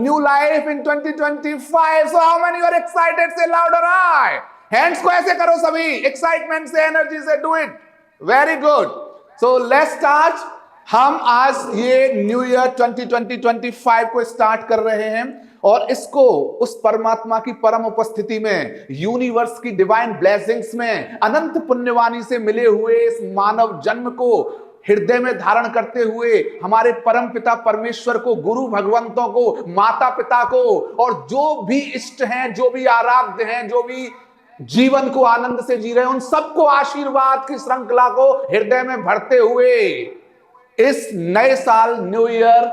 new life in 2025. So how many are excited? Say louder, I. Hands को ऐसे करो सभी, एक्साइटमेंट से, एनर्जी से, do it. Very good. So let's start. हम आज ये न्यू ईयर 2020-25 को स्टार्ट कर रहे हैं और इसको उस परमात्मा की परम उपस्थिति में, यूनिवर्स की डिवाइन ब्लेसिंग्स में, अनंत पुण्यवाणी से मिले हुए इस मानव जन्म को हृदय में धारण करते हुए हमारे परम पिता परमेश्वर को, गुरु भगवंतों को, माता पिता को और जो भी इष्ट हैं, जो भी आराध्य हैं, जो भी जीवन को आनंद से जी रहे हैं, उन सबको आशीर्वाद की श्रृंखला को हृदय में भरते हुए इस नए साल न्यू ईयर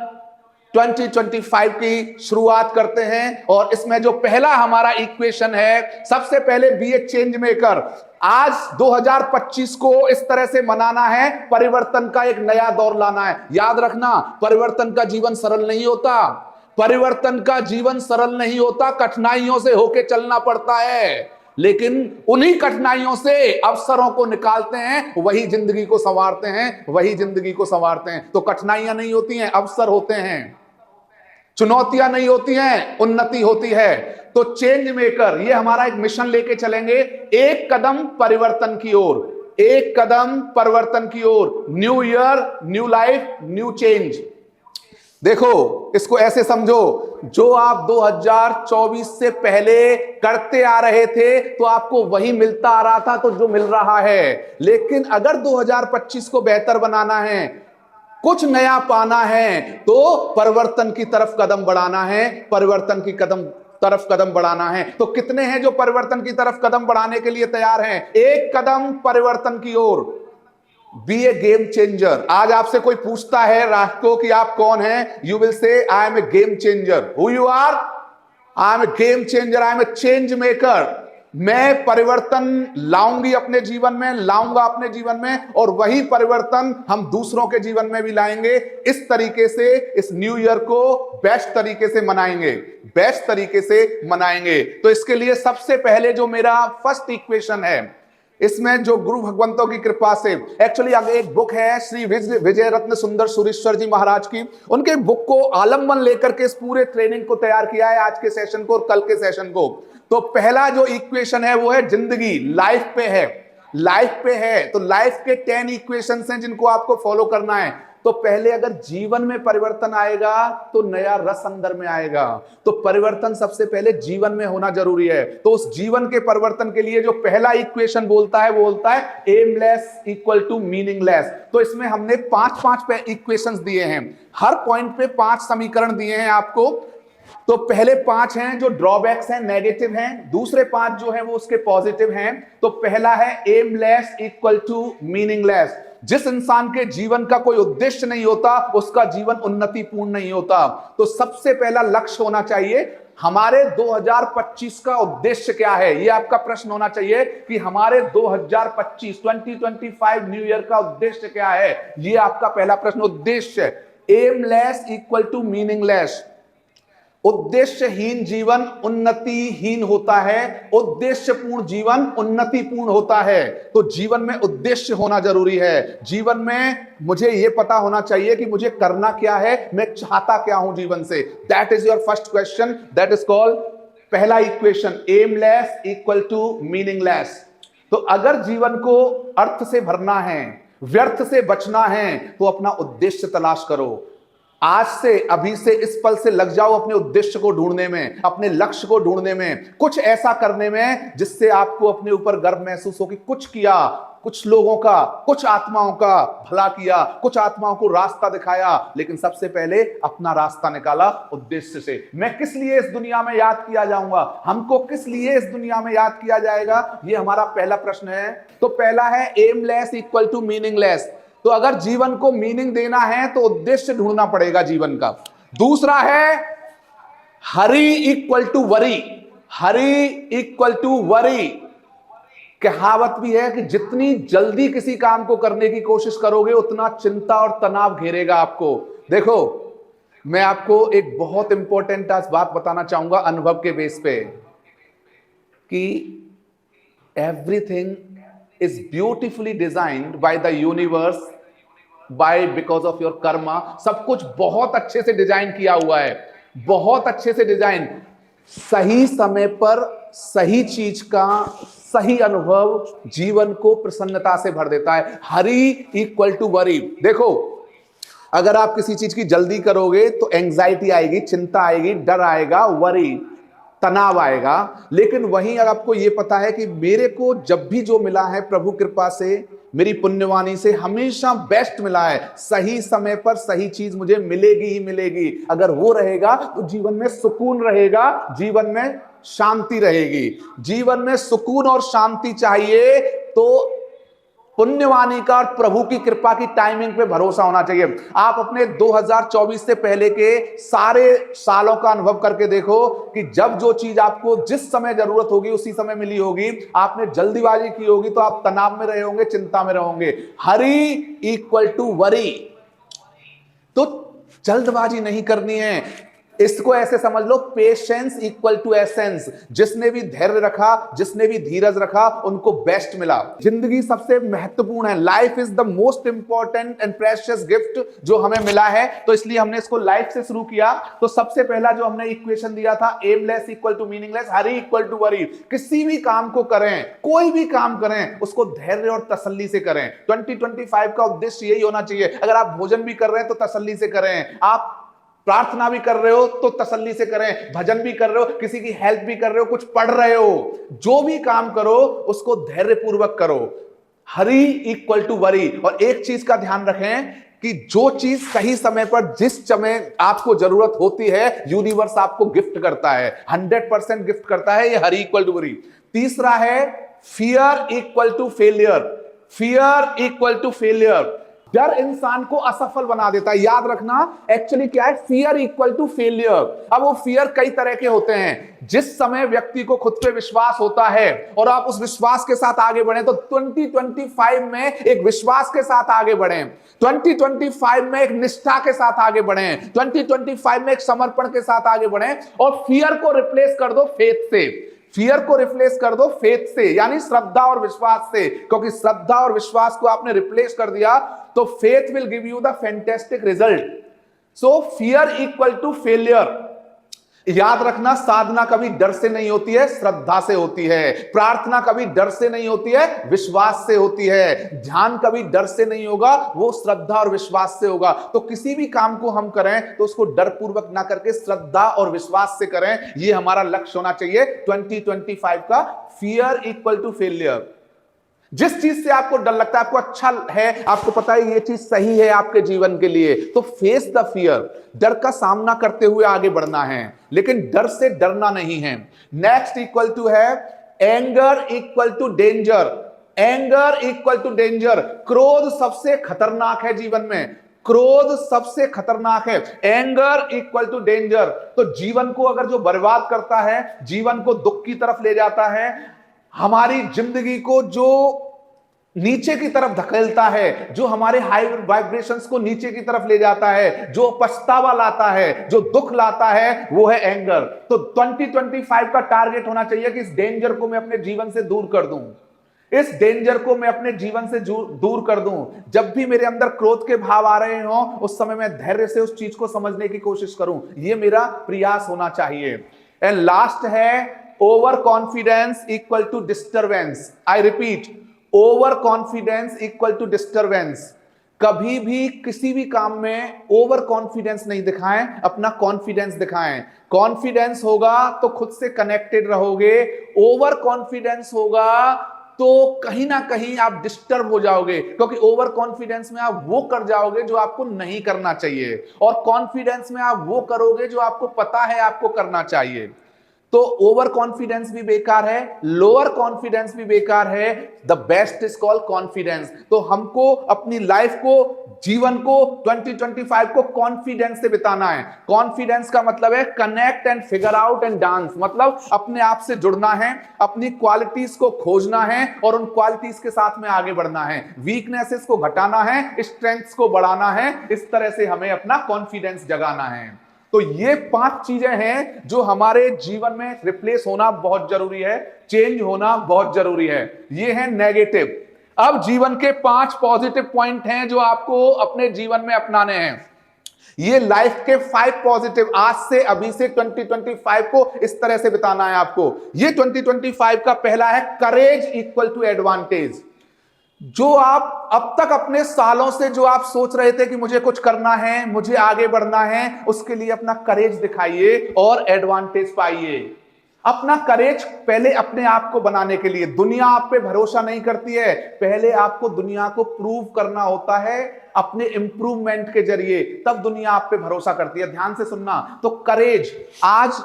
2025 की शुरुआत करते हैं. और इसमें जो पहला हमारा इक्वेशन है, सबसे पहले बी ए चेंज मेकर. आज 2025 को इस तरह से मनाना है, परिवर्तन का एक नया दौर लाना है. याद रखना, परिवर्तन का जीवन सरल नहीं होता. परिवर्तन का जीवन सरल नहीं होता, कठिनाइयों से होके चलना पड़ता है. लेकिन उन्हीं कठिनाइयों से अवसरों को निकालते हैं, वही जिंदगी को संवारते हैं, वही जिंदगी को संवारते हैं. तो कठिनाइयां नहीं होती हैं, अवसर होते हैं. चुनौतियां नहीं होती हैं, उन्नति होती है. तो चेंज मेकर, ये हमारा एक मिशन लेके चलेंगे, एक कदम परिवर्तन की ओर, एक कदम परिवर्तन की ओर. New year, new life, new change. देखो, इसको ऐसे समझो, जो आप 2024 से पहले करते आ रहे थे तो आपको वही मिलता आ रहा था, तो जो मिल रहा है. लेकिन अगर 2025 को बेहतर बनाना है, कुछ नया पाना है, तो परिवर्तन की तरफ कदम बढ़ाना है, परिवर्तन की तरफ कदम बढ़ाना है. तो कितने हैं जो परिवर्तन की तरफ कदम बढ़ाने के लिए तैयार हैं? एक कदम परिवर्तन की ओर. बी ए गेम चेंजर. आज आपसे कोई पूछता है रात को कि आप कौन हैं, you will say I am a game changer. Who you are? I am a game changer, I am a change maker. मैं परिवर्तन लाऊंगी अपने जीवन में, लाऊंगा अपने जीवन में, और वही परिवर्तन हम दूसरों के जीवन में भी लाएंगे. इस तरीके से इस न्यू ईयर को बेस्ट तरीके से मनाएंगे, बेस्ट तरीके से मनाएंगे. तो इसके लिए सबसे पहले जो मेरा फर्स्ट इक्वेशन है, इसमें जो गुरु भगवंतों की कृपा से, एक्चुअली एक बुक है श्री विजय रत्न सुंदर सुरेश्वर जी महाराज की, उनके बुक को आलम्बन लेकर के इस पूरे ट्रेनिंग को तैयार किया है, आज के सेशन को और कल के सेशन को. तो पहला जो इक्वेशन है वो है जिंदगी, लाइफ पे है, लाइफ पे है. तो लाइफ के 10 इक्वेशंस हैं जिनको आपको फॉलो करना है. तो पहले अगर जीवन में परिवर्तन आएगा तो नया रस अंदर में आएगा. तो परिवर्तन सबसे पहले जीवन में होना जरूरी है. तो उस जीवन के परिवर्तन के लिए जो पहला इक्वेशन बोलता है वो बोलता है एमलेस इक्वल टू मीनिंगलेस. तो इसमें हमने 5-5 इक्वेशंस दिए हैं, हर पॉइंट पे 5 समीकरण दिए हैं आपको. तो पहले 5 हैं जो ड्रॉबैक्स हैं, नेगेटिव हैं. दूसरे 5 जो हैं वो उसके पॉजिटिव हैं. तो पहला है एमलेस इक्वल टू मीनिंगलेस. जिस इंसान के जीवन का कोई उद्देश्य नहीं होता, उसका जीवन उन्नतिपूर्ण नहीं होता. तो सबसे पहला लक्ष्य होना चाहिए, हमारे 2025 का उद्देश्य क्या है. ये आपका प्रश्न होना चाहिए कि हमारे 2025 न्यू ईयर का उद्देश्य क्या है. ये आपका पहला प्रश्न, उद्देश्य. Aimless equal to meaningless. उद्देश्यहीन जीवन उन्नतिहीन होता है, उद्देश्यपूर्ण जीवन उन्नतिपूर्ण होता है. तो जीवन में उद्देश्य होना जरूरी है. जीवन में मुझे यह पता होना चाहिए कि मुझे करना क्या है, मैं चाहता क्या हूं जीवन से. That is your first question, that is called पहला equation, aimless equal to meaningless. तो अगर जीवन को अर्थ से भरना है, व्यर्थ से बचना है, तो अपना उद्देश्य तलाश करो. आज से, अभी से, इस पल से लग जाओ अपने उद्देश्य को ढूंढने में, अपने लक्ष्य को ढूंढने में, कुछ ऐसा करने में जिससे आपको अपने ऊपर गर्व महसूस हो कि कुछ किया, कुछ लोगों का, कुछ आत्माओं का भला किया, कुछ आत्माओं को रास्ता दिखाया. लेकिन सबसे पहले अपना रास्ता निकाला उद्देश्य से. मैं किस लिए इस दुनिया में याद किया जाऊंगा, हमको किस लिए इस दुनिया में याद किया जाएगा, ये हमारा पहला प्रश्न है. तो पहला है एमलेस इक्वल टू मीनिंगलेस. तो अगर जीवन को मीनिंग देना है तो उद्देश्य ढूंढना पड़ेगा जीवन का. दूसरा है hurry equal to worry. Hurry equal to worry. कहावत भी है कि जितनी जल्दी किसी काम को करने की कोशिश करोगे उतना चिंता और तनाव घेरेगा आपको. देखो, मैं आपको एक बहुत इंपॉर्टेंट बात बताना चाहूंगा अनुभव के बेस पे, कि everything is beautifully designed by the universe by because of your karma. सब कुछ बहुत अच्छे से डिजाइन किया हुआ है. बहुत अच्छे से डिजाइन, सही समय पर सही चीज का सही अनुभव जीवन को प्रसन्नता से भर देता है। Hurry equal to worry. देखो, अगर आप किसी चीज की जल्दी करोगे तो एंजाइटी आएगी, चिंता आएगी, डर आएगा, वरी तनाव आएगा। लेकिन वहीं अगर आपको यह पता है कि मेरे को जब भी जो मिला है प्रभु कृपा से, मेरी पुण्यवाणी से हमेशा बेस्ट मिला है, सही समय पर सही चीज मुझे मिलेगी ही मिलेगी, अगर वो रहेगा तो जीवन में सुकून रहेगा, जीवन में शांति रहेगी। जीवन में सुकून और शांति चाहिए तो पुण्यवाणी का और प्रभु की कृपा की टाइमिंग पे भरोसा होना चाहिए। आप अपने 2024 से पहले के सारे सालों का अनुभव करके देखो कि जब जो चीज आपको जिस समय जरूरत होगी उसी समय मिली होगी, आपने जल्दीबाजी की होगी तो आप तनाव में रहे होंगे, चिंता में रहोगे। हरी इक्वल टू वरी। तो जल्दबाजी नहीं करनी है, इसको ऐसे समझ लो, पेशेंस इक्वल टू एसेंस। जिसने भी धैर्य रखा, जिसने भी धीरज रखा, उनको बेस्ट मिला। जिंदगी सबसे महत्वपूर्ण है, life is the most important and precious gift जो हमें मिला है, तो इसलिए हमने इसको लाइफ से शुरू किया। तो सबसे पहला जो हमने इक्वेशन दिया था, aimless equal to meaningless, hurry equal to worry. किसी भी काम को करें, कोई भी काम करें, उसको धैर्य और तसल्ली से करें। 2025 का उद्देश्य यही होना चाहिए। अगर आप भोजन भी कर रहे हैं तो तसल्ली से करें, आप प्रार्थना भी कर रहे हो तो तसल्ली से करें, भजन भी कर रहे हो, किसी की हेल्प भी कर रहे हो, कुछ पढ़ रहे हो, जो भी काम करो उसको धैर्यपूर्वक करो। हरी इक्वल टू वरी। और एक चीज का ध्यान रखें कि जो चीज सही समय पर जिस समय आपको जरूरत होती है, यूनिवर्स आपको गिफ्ट करता है, 100% गिफ्ट करता है। ये हरी इक्वल टू वरी। तीसरा है fear equal to failure. Fear equal to failure. डर इंसान को असफल बना देता है। याद रखना, एक्चुअली क्या है, फियर इक्वल टू फेलियर। अब वो फियर कई तरह के होते हैं। जिस समय व्यक्ति को खुद पे विश्वास होता है और आप उस विश्वास के साथ आगे बढ़े, तो 2025 में एक विश्वास के साथ आगे बढ़े, 2025 में एक निष्ठा के साथ आगे बढ़े, 2025 में एक समर्पण के साथ आगे बढ़े और फियर को रिप्लेस कर दो फेथ से। फियर को रिप्लेस कर दो फेथ से, यानी श्रद्धा और विश्वास से। क्योंकि श्रद्धा और विश्वास को आपने रिप्लेस कर दिया तो faith will give you the fantastic result. So fear equal to failure. याद रखना, साधना कभी डर से नहीं होती है, श्रद्धा से होती है। प्रार्थना कभी डर से नहीं होती है, विश्वास से होती है। ध्यान कभी डर से नहीं होगा, वो श्रद्धा और विश्वास से होगा। तो किसी भी काम को हम करें तो उसको डर पूर्वक ना करके श्रद्धा और विश्वास से करें। ये हमारा लक्ष्य होना चाहिए 2025 का। Fear equal to failure. जिस चीज से आपको डर लगता है, आपको अच्छा है, आपको पता है ये चीज सही है आपके जीवन के लिए, तो फेस द फियर। डर का सामना करते हुए आगे बढ़ना है, लेकिन डर से डरना नहीं है। नेक्स्ट इक्वल टू है anger equal to danger. Anger equal to danger. क्रोध सबसे खतरनाक है जीवन में, क्रोध सबसे खतरनाक है। Anger equal to danger. तो जीवन को अगर जो बर्बाद करता है, जीवन को दुख की तरफ ले जाता है, हमारी जिंदगी को जो नीचे की तरफ धकेलता है, जो हमारे हाई वाइब्रेशंस को नीचे की तरफ ले जाता है, जो पछतावा लाता है, जो दुख लाता है, वो है एंगर। तो 2025 का टारगेट होना चाहिए कि इस डेंजर को मैं अपने जीवन से दूर कर दूं, इस डेंजर को मैं अपने जीवन से दूर कर दूं। जब भी मेरे अंदर क्रोध के भाव आ रहे हो, उस समय मैं धैर्य से उस चीज को समझने की कोशिश करूं। ये मेरा प्रयास होना चाहिए। एंड लास्ट है over confidence equal to disturbance. I repeat, over confidence equal to disturbance. कभी भी किसी भी काम में ओवर कॉन्फिडेंस नहीं दिखाएं, अपना कॉन्फिडेंस दिखाएं। कॉन्फिडेंस होगा तो खुद से कनेक्टेड रहोगे, ओवर कॉन्फिडेंस होगा तो कहीं ना कहीं आप डिस्टर्ब हो जाओगे, क्योंकि ओवर कॉन्फिडेंस में आप वो कर जाओगे जो आपको नहीं करना चाहिए, और कॉन्फिडेंस में आप वो करोगे जो आपको पता है आपको करना चाहिए। तो ओवर कॉन्फिडेंस भी बेकार है, लोअर कॉन्फिडेंस भी बेकार है। The best is called confidence. तो हमको अपनी लाइफ को, जीवन को, 2025 को कॉन्फिडेंस से बिताना है। कॉन्फिडेंस का मतलब है connect and figure out and dance. मतलब अपने आप से जुड़ना है, अपनी क्वालिटीज को खोजना है और उन क्वालिटीज के साथ में आगे बढ़ना है। वीकनेसेस को घटाना है, स्ट्रेंथ्स को बढ़ाना है। इस तरह से हमें अपना कॉन्फिडेंस जगाना है। तो ये 5 चीजें हैं जो हमारे जीवन में रिप्लेस होना बहुत जरूरी है, चेंज होना बहुत जरूरी है। ये है नेगेटिव। अब जीवन के 5 पॉजिटिव पॉइंट हैं जो आपको अपने जीवन में अपनाने हैं। ये लाइफ के 5 पॉजिटिव, आज से अभी से 2025 को इस तरह से बिताना है आपको। ये 2025 का पहला है करेज इक्वल टू एडवांटेज। जो आप अब तक अपने सालों से जो आप सोच रहे थे कि मुझे कुछ करना है, मुझे आगे बढ़ना है, उसके लिए अपना करेज दिखाइए और एडवांटेज पाइए। अपना करेज पहले अपने आप को बनाने के लिए, दुनिया आप पे भरोसा नहीं करती है, पहले आपको दुनिया को प्रूव करना होता है अपने इंप्रूवमेंट के जरिए, तब दुनिया आप पे भरोसा करती है। ध्यान से सुनना। तो करेज, आज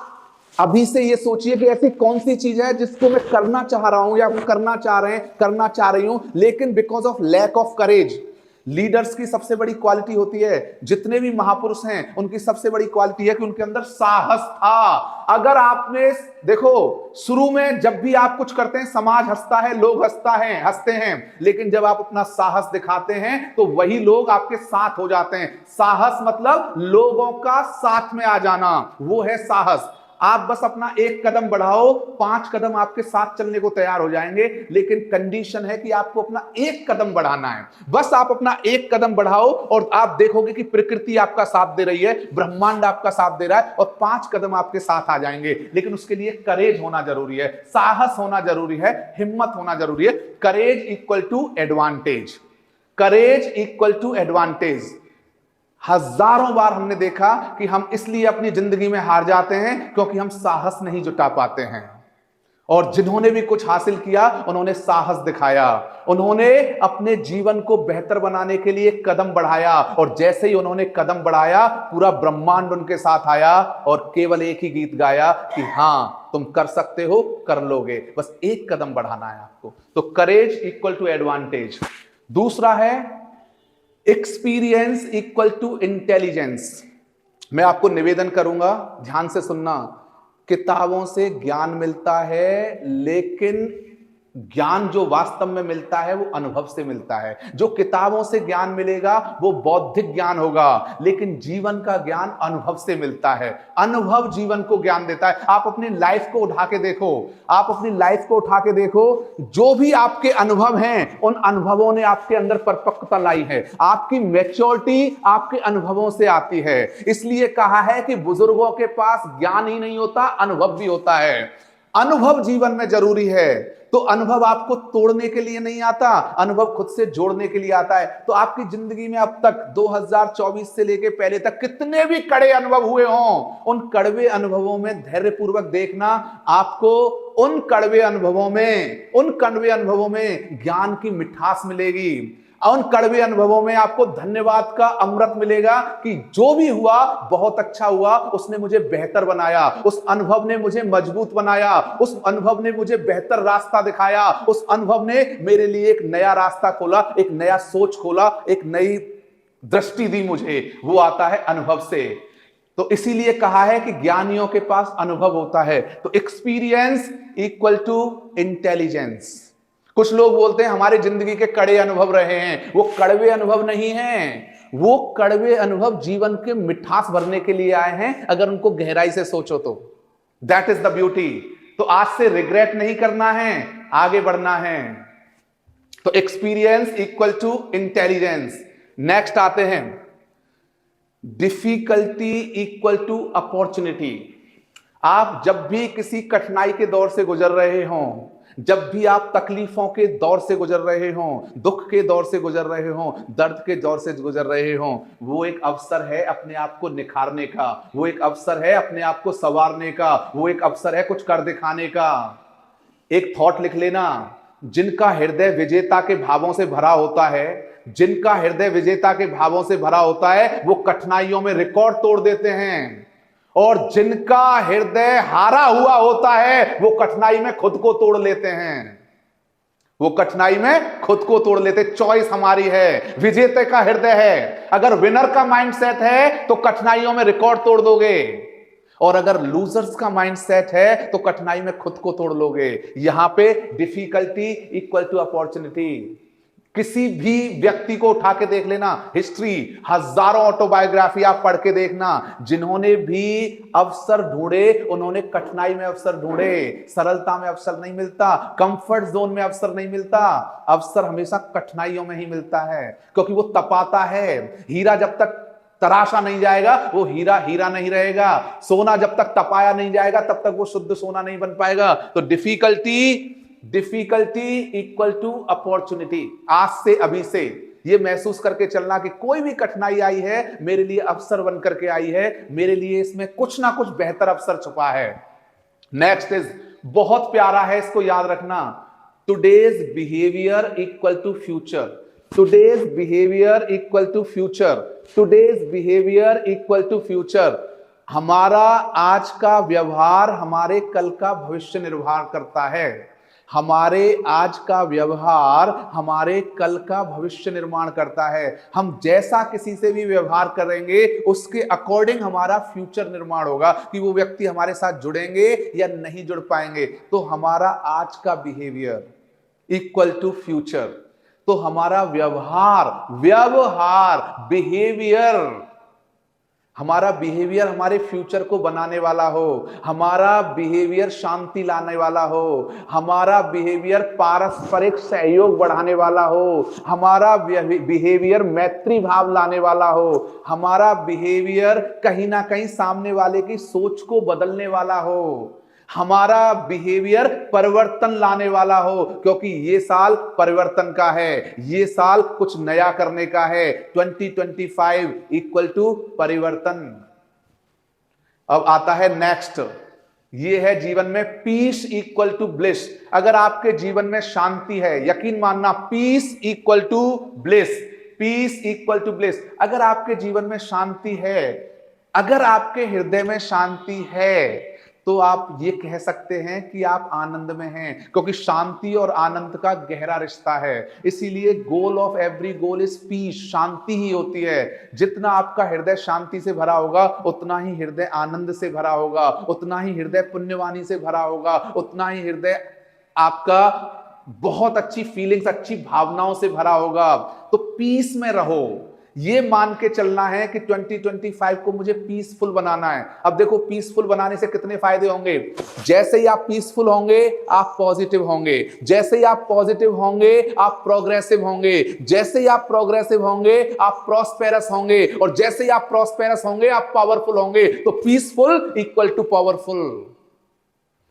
अभी से ये सोचिए कि ऐसी कौन सी चीज है जिसको मैं करना चाह रहा हूं या करना चाह रहे हैं, करना चाह रही हूं, लेकिन because of lack of courage. Leaders की सबसे बड़ी क्वालिटी होती है, जितने भी महापुरुष हैं उनकी सबसे बड़ी क्वालिटी है कि उनके अंदर साहस था। अगर आपने देखो, शुरू में जब भी आप कुछ करते हैं समाज हंसता है, लोग हंसते हैं, लेकिन जब आप अपना साहस दिखाते हैं तो वही लोग आपके साथ हो जाते हैं। साहस मतलब लोगों का साथ में आ जाना, वो है साहस। आप बस अपना एक कदम बढ़ाओ, 5 कदम आपके साथ चलने को तैयार हो जाएंगे, लेकिन कंडीशन है कि आपको अपना एक कदम बढ़ाना है। बस आप अपना एक कदम बढ़ाओ और आप देखोगे कि प्रकृति आपका साथ दे रही है, ब्रह्मांड आपका साथ दे रहा है और 5 कदम आपके साथ आ जाएंगे। लेकिन उसके लिए करेज होना जरूरी है, साहस होना जरूरी है, हिम्मत होना जरूरी है। Courage equal to advantage, courage equal to advantage. हजारों बार हमने देखा कि हम इसलिए अपनी जिंदगी में हार जाते हैं क्योंकि हम साहस नहीं जुटा पाते हैं। और जिन्होंने भी कुछ हासिल किया उन्होंने साहस दिखाया, उन्होंने अपने जीवन को बेहतर बनाने के लिए कदम बढ़ाया, और जैसे ही उन्होंने कदम बढ़ाया पूरा ब्रह्मांड उनके साथ आया और केवल एक ही गीत गाया कि हां तुम कर सकते हो, कर लोगे, बस एक कदम बढ़ाना है आपको। तो करेज इक्वल टू एडवांटेज। दूसरा है एक्सपीरियंस इक्वल टू इंटेलिजेंस। मैं आपको निवेदन करूंगा, ध्यान से सुनना। किताबों से ज्ञान मिलता है, लेकिन ज्ञान जो वास्तव में मिलता है वो अनुभव से मिलता है। जो किताबों से ज्ञान मिलेगा वो बौद्धिक ज्ञान होगा, लेकिन जीवन का ज्ञान अनुभव से मिलता है। अनुभव जीवन को ज्ञान देता है। आप अपनी लाइफ को उठा के देखो, आप अपनी लाइफ को उठा के देखो, जो भी आपके अनुभव हैं उन अनुभवों ने आपके अंदर परिपक्वता लाई है। आपकी मैच्योरिटी आपके अनुभवों से आती है। इसलिए कहा है कि बुजुर्गों के पास ज्ञान ही नहीं होता, अनुभव भी होता है। अनुभव जीवन में जरूरी है। तो अनुभव आपको तोड़ने के लिए नहीं आता, अनुभव खुद से जोड़ने के लिए आता है। तो आपकी जिंदगी में अब तक 2024 से लेके पहले तक कितने भी कड़े अनुभव हुए हों, उन कड़वे अनुभवों में धैर्यपूर्वक देखना, आपको उन कड़वे अनुभवों में ज्ञान की मिठास मिलेगी। उन कड़वे अनुभवों में आपको धन्यवाद का अमृत मिलेगा कि जो भी हुआ बहुत अच्छा हुआ, उसने मुझे बेहतर बनाया, उस अनुभव ने मुझे मजबूत बनाया, उस अनुभव ने मुझे बेहतर रास्ता दिखाया, उस अनुभव ने मेरे लिए एक नया रास्ता खोला, एक नया सोच खोला, एक नई दृष्टि दी मुझे। वो आता है अनुभव से। तो इसीलिए कहा है कि ज्ञानियों के पास अनुभव होता है। तो एक्सपीरियंस इक्वल टू इंटेलिजेंस। कुछ लोग बोलते हैं हमारे जिंदगी के कड़े अनुभव रहे हैं, वो कड़वे अनुभव नहीं हैं, वो कड़वे अनुभव जीवन के मिठास भरने के लिए आए हैं, अगर उनको गहराई से सोचो तो। That is the beauty. तो आज से रिग्रेट नहीं करना है, आगे बढ़ना है। तो experience equal to intelligence. Next आते हैं डिफिकल्टी इक्वल टू अपॉर्चुनिटी। आप जब भी किसी कठिनाई के दौर से गुजर रहे हों, जब भी आप तकलीफों के दौर से गुजर रहे हों, दुख के दौर से गुजर रहे हों, दर्द के दौर से गुजर रहे हों, वो एक अवसर है अपने आप को निखारने का, वो एक अवसर है अपने आप को संवारने का, वो एक अवसर है कुछ कर दिखाने का। एक थॉट लिख लेना, जिनका हृदय विजेता के भावों से भरा होता है, जिनका हृदय विजेता के भावों से भरा होता है, वो कठिनाइयों में रिकॉर्ड तोड़ देते हैं, और जिनका हृदय हारा हुआ होता है वो कठिनाई में खुद को तोड़ लेते हैं। वो कठिनाई में खुद को तोड़ लेते। चॉइस हमारी है, विजेता का हृदय है। अगर विनर का माइंडसेट है तो कठिनाइयों में रिकॉर्ड तोड़ दोगे, और अगर लूजर्स का माइंडसेट है तो कठिनाई में खुद को तोड़ लोगे। यहां पे डिफिकल्टी इक्वल टू अपॉर्चुनिटी। किसी भी व्यक्ति को उठा के देख लेना, हिस्ट्री, हजारों ऑटोबायोग्राफी आप पढ़ के देखना, जिन्होंने भी अवसर ढूंढे उन्होंने कठिनाई में अवसर ढूंढे। सरलता में अवसर नहीं मिलता, कंफर्ट जोन में अवसर नहीं मिलता, अवसर हमेशा कठिनाइयों में ही मिलता है, क्योंकि वो तपाता है। हीरा जब तक तराशा नहीं जाएगा वो हीरा हीरा नहीं रहेगा। सोना जब तक तपाया नहीं जाएगा तब तक वो शुद्ध सोना नहीं बन पाएगा। तो डिफिकल्टी इक्वल टू अपॉर्चुनिटी। आज से, अभी से ये महसूस करके चलना कि कोई भी कठिनाई आई है मेरे लिए अवसर बन करके आई है, मेरे लिए इसमें कुछ ना कुछ बेहतर अवसर छुपा है। नेक्स्ट इज बहुत प्यारा है, इसको याद रखना। Today's behaviour equal to future. Today's behaviour equal to future. Today's behaviour equal to future. हमारा आज का व्यवहार हमारे कल का भविष्य निर्भर करता है। हमारे आज का व्यवहार हमारे कल का भविष्य निर्माण करता है। हम जैसा किसी से भी व्यवहार करेंगे उसके अकॉर्डिंग हमारा फ्यूचर निर्माण होगा कि वो व्यक्ति हमारे साथ जुड़ेंगे या नहीं जुड़ पाएंगे। तो हमारा आज का बिहेवियर इक्वल टू फ्यूचर। तो हमारा बिहेवियर हमारा बिहेवियर हमारे फ्यूचर को बनाने वाला हो। हमारा बिहेवियर शांति लाने वाला हो। हमारा बिहेवियर पारस्परिक सहयोग बढ़ाने वाला हो। हमारा बिहेवियर मैत्री भाव लाने वाला हो। हमारा बिहेवियर कहीं ना कहीं सामने वाले की सोच को बदलने वाला हो। हमारा बिहेवियर परिवर्तन लाने वाला हो, क्योंकि ये साल परिवर्तन का है, ये साल कुछ नया करने का है। 2025 इक्वल टू परिवर्तन। अब आता है नेक्स्ट, ये है जीवन में पीस इक्वल टू ब्लिस। अगर आपके जीवन में शांति है, यकीन मानना, peace equal to bliss. Peace equal to bliss. अगर आपके जीवन में शांति है, अगर आपके हृदय में शांति है, तो आप ये कह सकते हैं कि आप आनंद में हैं, क्योंकि शांति और आनंद का गहरा रिश्ता है। इसीलिए goal of every goal is peace. शांति ही होती है। जितना आपका हृदय शांति से भरा होगा उतना ही हृदय आनंद से भरा होगा, उतना ही हृदय पुण्यवानी से भरा होगा, उतना ही हृदय आपका बहुत अच्छी फीलिंग्स, अच्छी भावनाओं से भरा होगा। तो पीस में रहो। ये मान के चलना है कि 2025 को मुझे पीसफुल बनाना है। अब देखो, पीसफुल बनाने से कितने फायदे होंगे। जैसे ही आप पीसफुल होंगे आप पॉजिटिव होंगे। जैसे ही आप पॉजिटिव होंगे आप प्रोग्रेसिव होंगे। जैसे ही आप प्रोग्रेसिव होंगे आप प्रॉस्पेरस होंगे। और जैसे ही आप प्रॉस्पेरस होंगे आप पावरफुल होंगे। तो पीसफुल इक्वल टू पावरफुल।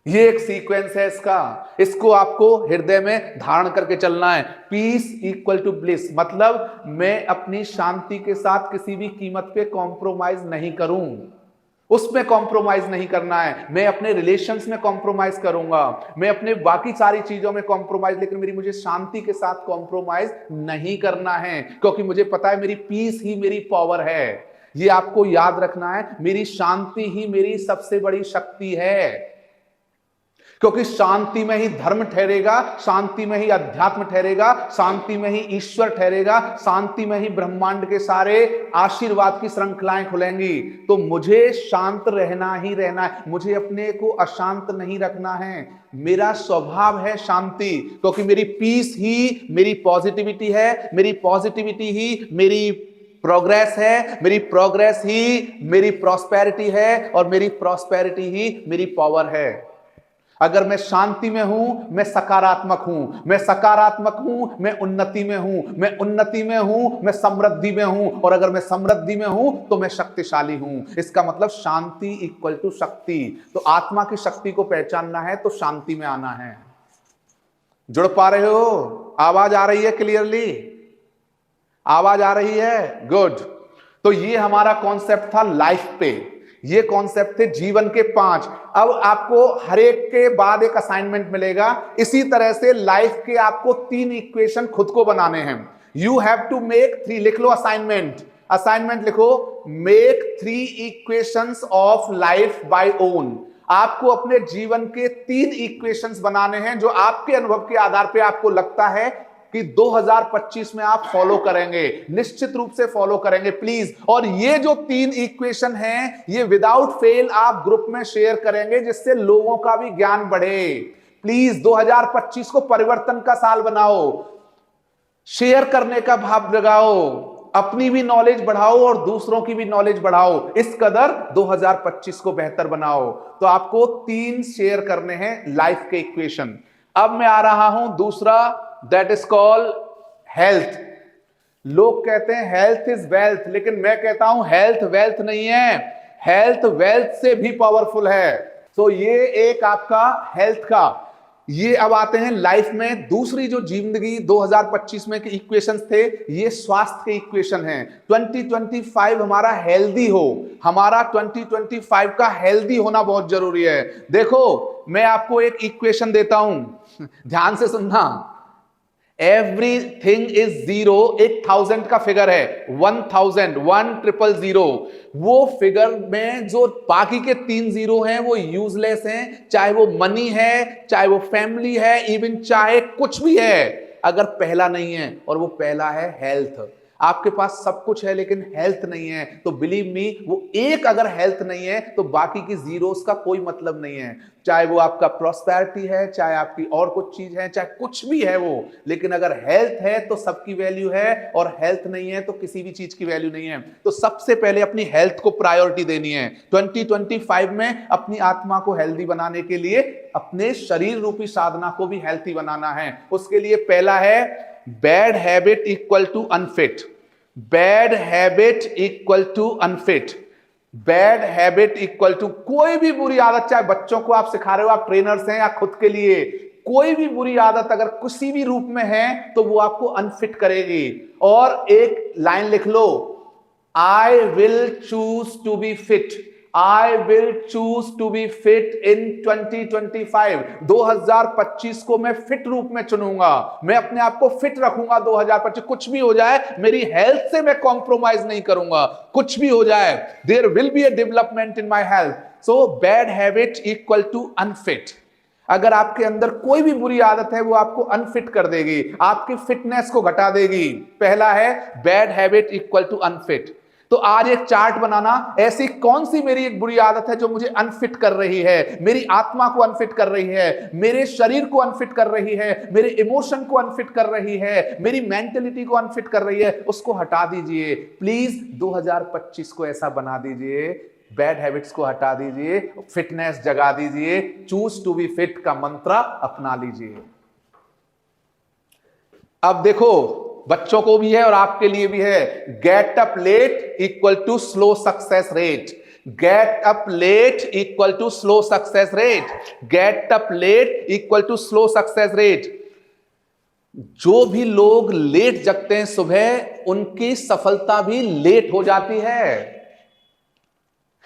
ये एक सीक्वेंस है इसका। इसको आपको हृदय में धारण करके चलना है। पीस इक्वल टू ब्लिस, मतलब मैं अपनी शांति के साथ किसी भी कीमत पे कॉम्प्रोमाइज नहीं करूं। उसमें कॉम्प्रोमाइज नहीं करना है। मैं अपने रिलेशंस में कॉम्प्रोमाइज करूंगा, मैं अपने बाकी सारी चीजों में कॉम्प्रोमाइज, लेकिन मुझे शांति के साथ कॉम्प्रोमाइज नहीं करना है, क्योंकि मुझे पता है मेरी पीस ही मेरी पावर है। ये आपको याद रखना है। मेरी शांति ही मेरी सबसे बड़ी शक्ति है, क्योंकि शांति में ही धर्म ठहरेगा, शांति में ही अध्यात्म ठहरेगा, शांति में ही ईश्वर ठहरेगा, शांति में ही ब्रह्मांड के सारे आशीर्वाद की श्रृंखलाएं खुलेंगी। तो मुझे शांत रहना ही रहना है। मुझे अपने को अशांत नहीं रखना है। मेरा स्वभाव है शांति, क्योंकि मेरी पीस ही मेरी पॉजिटिविटी है, मेरी पॉजिटिविटी ही मेरी प्रोग्रेस है, मेरी प्रोग्रेस ही मेरी प्रॉस्पेरिटी है, और मेरी प्रॉस्पेरिटी ही मेरी पावर है। अगर मैं शांति में हूं मैं सकारात्मक हूं, मैं सकारात्मक हूं मैं उन्नति में हूं, मैं उन्नति में हूं मैं समृद्धि में हूं, और अगर मैं समृद्धि में हूं तो मैं शक्तिशाली हूं। इसका मतलब शांति इक्वल टू शक्ति। तो आत्मा की शक्ति को पहचानना है तो शांति में आना है। जुड़ पा रहे हो? आवाज आ रही है क्लियरली? आवाज आ रही है? गुड। तो ये हमारा कॉन्सेप्ट था लाइफ पे। ये कॉन्सेप्ट थे जीवन के 5। अब आपको हर एक के बाद एक असाइनमेंट मिलेगा। इसी तरह से लाइफ के आपको 3 इक्वेशन खुद को बनाने हैं। यू हैव टू मेक 3, लिख लो असाइनमेंट। असाइनमेंट लिखो, make 3 equations of life by own. आपको अपने जीवन के 3 इक्वेशंस बनाने हैं जो आपके अनुभव के आधार पे आपको लगता है कि 2025 में आप फॉलो करेंगे, निश्चित रूप से फॉलो करेंगे प्लीज। और ये जो 3 इक्वेशन हैं ये विदाउट फेल आप ग्रुप में शेयर करेंगे, जिससे लोगों का भी ज्ञान बढ़े। प्लीज 2025 को परिवर्तन का साल बनाओ, शेयर करने का भाव जगाओ, अपनी भी नॉलेज बढ़ाओ और दूसरों की भी नॉलेज बढ़ाओ। इस कदर 2025 को बेहतर बनाओ। तो आपको 3 शेयर करने हैं लाइफ के इक्वेशन। अब मैं आ रहा हूं दूसरा, दैट इज कॉल्ड हेल्थ। लोग कहते हैं हेल्थ इज वेल्थ, लेकिन मैं कहता हूं हेल्थ वेल्थ नहीं है, हेल्थ वेल्थ से भी पावरफुल है। तो ये एक आपका हेल्थ का, ये अब आते हैं लाइफ में दूसरी जो जिंदगी 2025 में के इक्वेशंस थे, ये स्वास्थ्य के इक्वेशन हैं। 2025 हमारा हेल्दी हो, हमारा 2025 का हेल्दी होना बहुत जरूरी है। देखो मैं आपको एक इक्वेशन देता हूं, ध्यान से सुनना। एवरीथिंग इज जीरो, एक 1000 का फिगर है, 1000 1000, वो फिगर में जो बाकी के 3 जीरो हैं वो यूजलेस हैं, चाहे वो मनी है, चाहे वो फैमिली है, इवन चाहे कुछ भी है, अगर पहला नहीं है, और वो पहला है हेल्थ। आपके पास सब कुछ है लेकिन हेल्थ नहीं है, तो बिलीव मी, वो एक अगर हेल्थ नहीं है तो बाकी की जीरोस का कोई मतलब नहीं है। चाहे वो आपका प्रॉस्पेरिटी है, चाहे आपकी और कुछ चीज है, चाहे कुछ भी है वो, लेकिन अगर हेल्थ है तो सबकी वैल्यू है, और हेल्थ नहीं है तो किसी भी चीज की वैल्यू नहीं है। तो सबसे पहले अपनी हेल्थ को प्रायोरिटी देनी है। 2025 में अपनी आत्मा को हेल्दी बनाने के लिए अपने शरीर रूपी साधना को भी हेल्थी बनाना है। उसके लिए पहला है bad habit equal to unfit, bad habit equal to unfit, bad habit equal to कोई भी बुरी आदत, चाहे बच्चों को आप सिखा रहे हो, आप ट्रेनर्स हैं, या खुद के लिए, कोई भी बुरी आदत अगर किसी भी रूप में है तो वो आपको अनफिट करेगी। और एक लाइन लिख लो, I will choose to be fit, I will choose to be fit in 2025। 2025 को मैं फिट रूप में चुनूंगा, मैं अपने आप को फिट रखूंगा। 2025 कुछ भी हो जाए, मेरी हेल्थ से मैं कॉम्प्रोमाइज नहीं करूंगा, कुछ भी हो जाए, there will be a development in my health. So bad habit equal to unfit. अगर आपके अंदर कोई भी बुरी आदत है वो आपको अनफिट कर देगी, आपकी फिटनेस को घटा देगी। पहला है bad habit equal to unfit. तो आज एक चार्ट बनाना, ऐसी कौन सी मेरी एक बुरी आदत है जो मुझे अनफिट कर रही है, मेरी आत्मा को अनफिट कर रही है, मेरे शरीर को अनफिट कर रही है, मेरे इमोशन को अनफिट कर रही है, मेरी मेंटलिटी को अनफिट कर रही है, उसको हटा दीजिए प्लीज। 2025 को ऐसा बना दीजिए, बैड हैबिट्स को हटा दीजिए, फिटनेस जगा दीजिए, चूज टू बी फिट का मंत्र अपना लीजिए। अब देखो बच्चों को भी है और आपके लिए भी है, get up late equal to slow success rate, get up late equal to slow success rate, get up late equal to slow success rate. जो भी लोग लेट जगते हैं सुबह, उनकी सफलता भी लेट हो जाती है।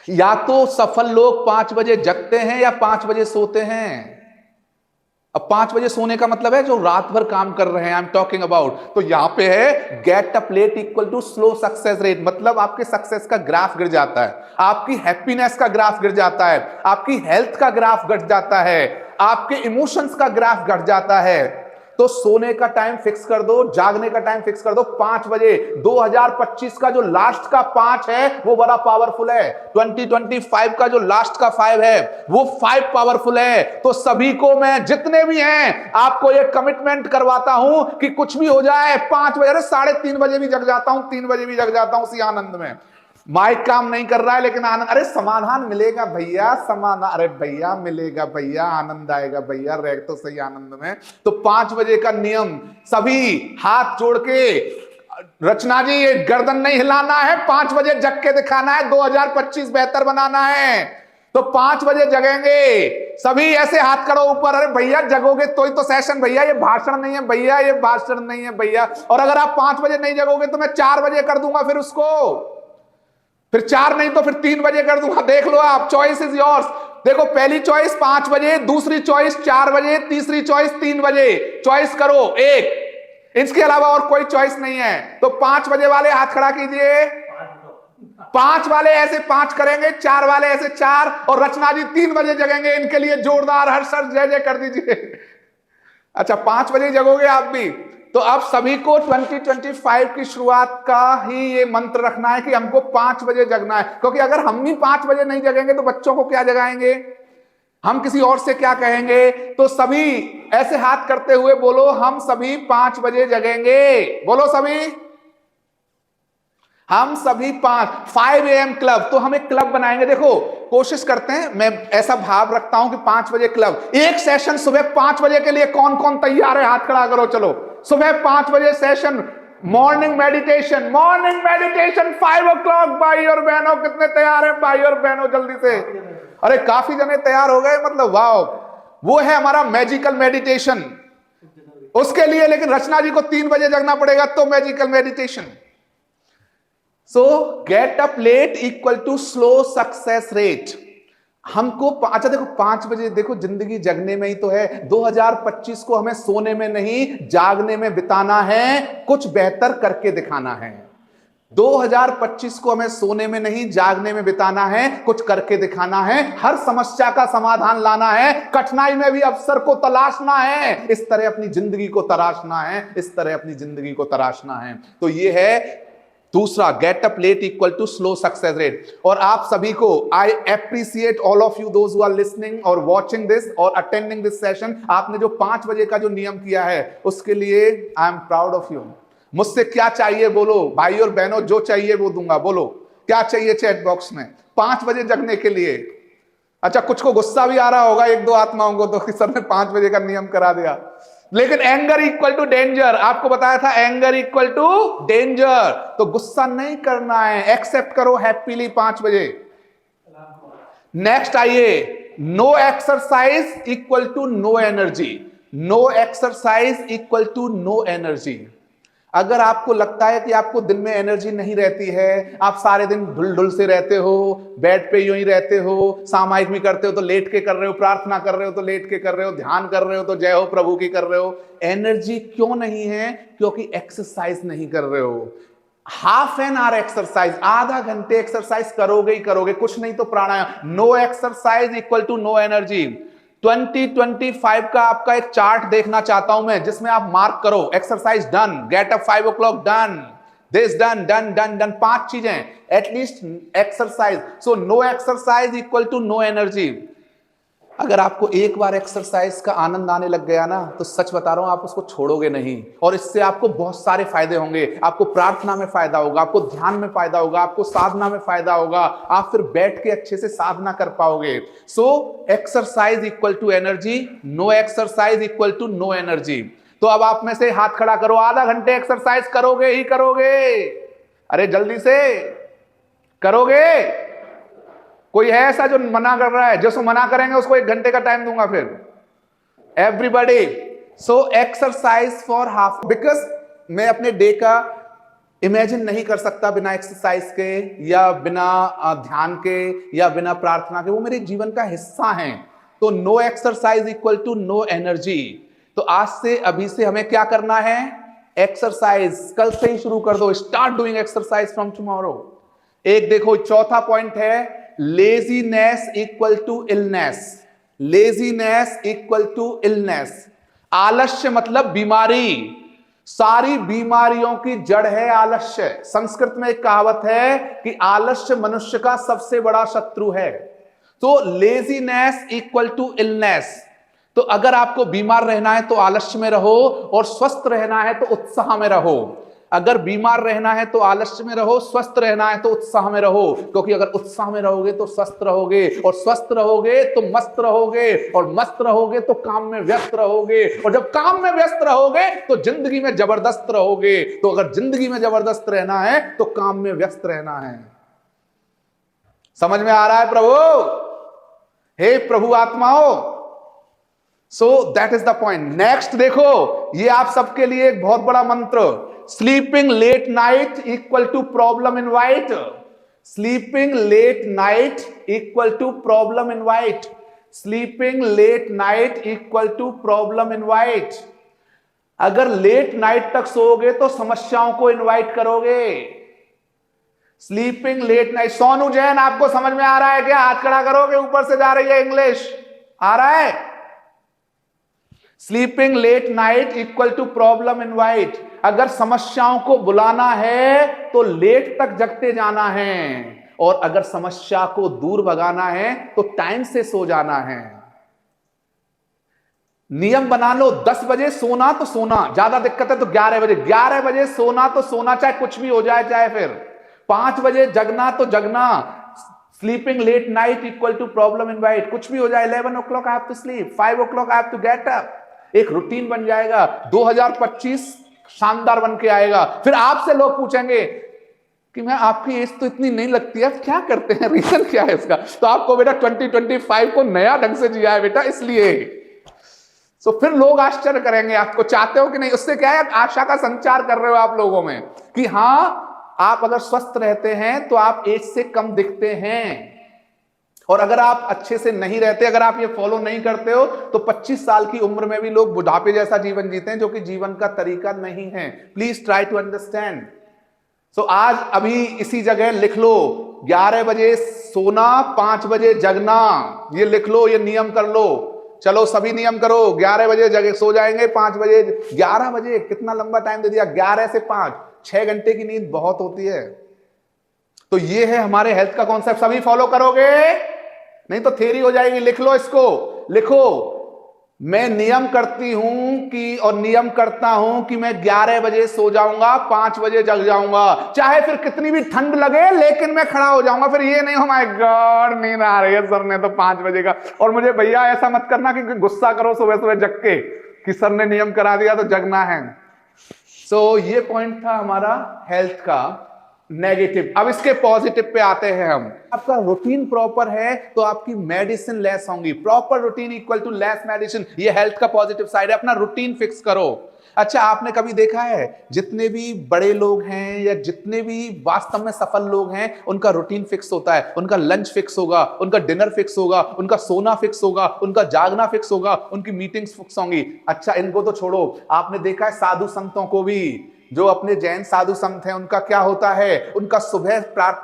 या तो सफल लोग 5 बजे जगते हैं या 5 बजे सोते हैं। अब 5 बजे सोने का मतलब है जो रात भर काम कर रहे हैं, आई एम टॉकिंग अबाउट। तो यहां पे है get up late equal to slow success rate, मतलब आपके सक्सेस का ग्राफ गिर जाता है, आपकी हैप्पीनेस का ग्राफ गिर जाता है, आपकी हेल्थ का ग्राफ घट जाता है, आपके इमोशंस का ग्राफ घट जाता है। तो सोने का टाइम फिक्स कर दो, जागने का टाइम फिक्स कर दो 5 बजे। 2025 का जो लास्ट का 5 है वो बड़ा पावरफुल है, 2025 का जो लास्ट का 5 है वो 5 पावरफुल है। तो सभी को मैं, जितने भी हैं, आपको ये कमिटमेंट करवाता हूं कि कुछ भी हो जाए 5 बजे, 3:30 बजे भी जग जाता हूं, 3 बजे भी जग जाता हूं, उसी आनंद में। माइक काम नहीं कर रहा है लेकिन आनंद, अरे समाधान मिलेगा भैया, समाधान, अरे भैया मिलेगा भैया, आनंद आएगा भैया, रह तो सही आनंद में। तो 5 बजे का नियम, सभी हाथ जोड़ के, रचना जी ये गर्दन नहीं हिलाना है, 5 बजे जग के दिखाना है, 2025 बेहतर बनाना है। तो 5 बजे जगेंगे सभी, ऐसे हाथ करो ऊपर, अरे भैया जगोगे तो ही तो सेशन भैया, ये भाषण नहीं है भैया, ये भाषण नहीं है भैया। और अगर आप 5 बजे नहीं जगोगे तो मैं 4 बजे कर दूंगा फिर उसको, फिर 4 नहीं तो फिर 3 बजे कर दूंगा। देख लो आप, चॉइस इज योर्स। देखो पहली चॉइस 5 बजे, दूसरी चॉइस 4 बजे, तीसरी चॉइस 3 बजे, चॉइस करो एक, इसके अलावा और कोई चॉइस नहीं है। तो 5 बजे वाले हाथ खड़ा कीजिए, 5 वाले ऐसे 5 करेंगे, 4 वाले ऐसे 4, और रचना जी 3 बजे जगेंगे, इनके लिए जोरदार हर्ष जय जय कर दीजिए। अच्छा 5 बजे जगोगे आप भी। तो अब सभी को 2025 की शुरुआत का ही ये मंत्र रखना है कि हमको 5 बजे जगना है, क्योंकि अगर हम भी 5 बजे नहीं जगेंगे तो बच्चों को क्या जगाएंगे, हम किसी और से क्या कहेंगे। तो सभी ऐसे हाथ करते हुए बोलो, हम सभी 5 बजे जगेंगे, बोलो सभी, हम सभी 5 AM क्लब। तो हम एक क्लब बनाएंगे, देखो कोशिश करते हैं, मैं ऐसा भाव रखता हूं कि 5 बजे क्लब, एक सेशन सुबह 5 बजे के लिए कौन कौन तैयार है, हाथ खड़ा करो, चलो सुबह 5 बजे सेशन, मॉर्निंग मेडिटेशन 5 o'clock। भाई और बहनों कितने तैयार हैं? भाई और बहनों जल्दी से। अरे काफी जने तैयार हो गए, मतलब वाह। वो है हमारा मैजिकल मेडिटेशन उसके लिए, लेकिन रचना जी को 3 बजे जगना पड़ेगा तो magical meditation. So get up late equal to slow success rate. हमको अच्छा देखो 5 बजे, देखो जिंदगी जगने में ही तो है। 2025 को हमें सोने में नहीं जागने में बिताना है, कुछ बेहतर करके दिखाना है। 2025 को हमें सोने में नहीं जागने में बिताना है, कुछ करके दिखाना है। हर समस्या का समाधान लाना है, कठिनाई में भी अवसर को तलाशना है। इस तरह अपनी जिंदगी को तराशना है, इस तरह अपनी जिंदगी को तराशना है। तो ये है दूसरा, get up late equal to slow success rate. और आप सभी को I appreciate all of you those who are listening और वॉचिंग दिस और अटेंडिंग दिस सेशन। आपने जो 5 बजे का जो नियम किया है उसके लिए I am proud of you. मुझसे क्या चाहिए बोलो भाई और बहनों, जो चाहिए वो दूंगा। बोलो क्या चाहिए चैट बॉक्स में 5 बजे जगने के लिए। अच्छा कुछ को गुस्सा भी आ रहा होगा, 1-2 आत्माओं को, तो सर ने 5 बजे का नियम करा दिया। लेकिन एंगर इक्वल टू डेंजर, आपको बताया था एंगर इक्वल टू डेंजर। तो गुस्सा नहीं करना है, एक्सेप्ट करो हैप्पीली 5 बजे। नेक्स्ट आइए, no exercise equal to no energy. No exercise equal to no energy. अगर आपको लगता है कि आपको दिन में एनर्जी नहीं रहती है, आप सारे दिन ढुल ढुल से रहते हो, बेड पे यूं ही रहते हो, सामायिक भी करते हो तो लेट के कर रहे हो, प्रार्थना कर रहे हो तो लेट के कर रहे हो, ध्यान कर रहे हो तो जय हो प्रभु की कर रहे हो, एनर्जी क्यों नहीं है? क्योंकि एक्सरसाइज नहीं कर रहे हो। हाफ एन आवर एक्सरसाइज, आधा घंटे एक्सरसाइज करोगे ही करोगे, कुछ नहीं तो प्राणायाम। No exercise equal to no energy. 2025 का आपका एक चार्ट देखना चाहता हूं मैं, जिसमें आप मार्क करो exercise done, get up 5 o'clock done, this done done done done, 5 चीजें at least exercise. So no exercise equal to no energy. अगर आपको एक बार एक्सरसाइज का आनंद आने लग गया ना, तो सच बता रहा हूं आप उसको छोड़ोगे नहीं। और इससे आपको बहुत सारे फायदे होंगे। आपको प्रार्थना में फायदा होगा, आपको ध्यान में फायदा होगा, आपको साधना में फायदा होगा। आप फिर बैठ के अच्छे से साधना कर पाओगे। So exercise equal to energy, no exercise equal to no energy. तो अब आप में से हाथ खड़ा करो, आधा घंटे एक्सरसाइज करोगे ही करोगे? अरे जल्दी से करोगे? कोई है ऐसा जो मना कर रहा है? जिसको मना करेंगे उसको 1 घंटे का टाइम दूंगा फिर। Everybody, so exercise for half, because मैं अपने डे का इमेजिन नहीं कर सकता बिना एक्सरसाइज के, या बिना ध्यान के, या बिना प्रार्थना के। वो मेरे जीवन का हिस्सा है। तो no exercise equal to no energy. तो आज से, अभी से हमें क्या करना है? एक्सरसाइज कल से ही शुरू कर दो। Start doing exercise from tomorrow. एक देखो चौथा पॉइंट है, laziness equal to illness. Laziness equal to illness. आलस्य मतलब बीमारी। सारी बीमारियों की जड़ है आलस्य। संस्कृत में एक कहावत है कि आलस्य मनुष्य का सबसे बड़ा शत्रु है। तो लेजीनेस इक्वल टू इलनेस। तो अगर आपको बीमार रहना है तो आलस्य में रहो, और स्वस्थ रहना है तो उत्साह में रहो। अगर बीमार रहना है तो आलस्य में रहो, स्वस्थ रहना है तो उत्साह में रहो। क्योंकि अगर उत्साह में रहोगे तो स्वस्थ रहोगे, और स्वस्थ रहोगे तो मस्त रहोगे, और मस्त रहोगे तो काम में व्यस्त रहोगे, और जब काम में व्यस्त रहोगे तो जिंदगी में जबरदस्त रहोगे। तो अगर जिंदगी में जबरदस्त रहना है तो काम में व्यस्त रहना है। समझ में आ रहा है प्रभु? हे प्रभु आत्माओं, so that is the point. Next देखो, ये आप सबके लिए एक बहुत बड़ा मंत्र, sleeping late night equal to problem invite. Sleeping late night equal to problem invite. Sleeping late night equal to problem invite. अगर लेट नाइट तक सोओगे तो समस्याओं को इनवाइट करोगे। Sleeping late night. Sonu Jain, आपको समझ में आ रहा है क्या? हाथ खड़ा करोगे, ऊपर से जा रही है इंग्लिश, आ रहा है? Sleeping late night equal to problem invite. अगर समस्याओं को बुलाना है तो लेट तक जगते जाना है, और अगर समस्या को दूर भगाना है तो टाइम से सो जाना है। नियम बना लो, 10 बजे सोना तो सोना, ज्यादा दिक्कत है तो 11 बजे। 11 बजे सोना तो सोना, चाहे कुछ भी हो जाए, चाहे फिर 5 बजे जगना तो जगना। Sleeping late night equal to problem invite. कुछ भी हो जाए, 11 o'clock I have to sleep, 5 o'clock I have to get up. एक रूटीन बन जाएगा। 2025 शानदार बन के आएगा। फिर आपसे लोग पूछेंगे कि मैं आपकी एज तो इतनी नहीं लगती है, आप क्या करते हैं, रीजन क्या है इसका? तो आपको बेटा 2025 को नया ढंग से जिया है बेटा, इसलिए। तो फिर लोग आश्चर्य करेंगे, आपको चाहते हो कि नहीं? उससे क्या है, आशा का संचार कर रहे हो आप लोगों में कि हाँ, आप अगर स्वस्थ रहते हैं तो आप एज से कम दिखते हैं। और अगर आप अच्छे से नहीं रहते, अगर आप ये फॉलो नहीं करते हो, तो 25 साल की उम्र में भी लोग बुढ़ापे जैसा जीवन जीते हैं, जो कि जीवन का तरीका नहीं है। Please try to understand. So आज अभी इसी जगह लिख लो, 11 बजे सोना, 5 बजे जगना। ये लिख लो, ये नियम कर लो। चलो सभी नियम करो, 11 बजे जगह सो जाएंगे, 5 बजे, 11 बजे कितना लंबा टाइम दे दिया, 11 से 5, 6 घंटे की नींद बहुत होती है। तो ये है हमारे हेल्थ का कॉन्सेप्ट। सभी फॉलो करोगे? नहीं तो थ्योरी हो जाएगी। लिख लो इसको, लिखो, मैं नियम करती हूं कि, और नियम करता हूं कि मैं 11 बजे सो जाऊंगा, 5 बजे जग जाऊंगा, चाहे फिर कितनी भी ठंड लगे, लेकिन मैं खड़ा हो जाऊंगा। फिर ये नहीं हो माय गॉड नींद आ रही है, सर ने तो 5 बजे का, और मुझे भैया ऐसा मत करना कि गुस्सा करो सुबह सुबह जग के कि सर ने नियम करा दिया तो जगना है। सो ये पॉइंट था हमारा हेल्थ का नेगेटिव। अब इसके पॉजिटिव पे आते हैं हम। आपका रूटीन प्रॉपर है तो आपकी मेडिसिन लेस होंगी। Proper routine equal to less medicine, ये हेल्थ का पॉजिटिव साइड है। अपना रूटीन फिक्स करो। अच्छा, आपने कभी देखा है जितने भी बड़े लोग हैं या जितने भी वास्तव में सफल लोग हैं, उनका रूटीन फिक्स होता है। उनका लंच फिक्स होगा, उनका डिनर फिक्स होगा, उनका सोना फिक्स होगा, उनका जागना फिक्स होगा, उनकी मीटिंग्स फिक्स होंगी। अच्छा, इनको तो छोड़ो, आपने देखा है साधु संतों को भी, जो अपने जैन साधु संत हैं, उनका क्या होता है, उनका सुबह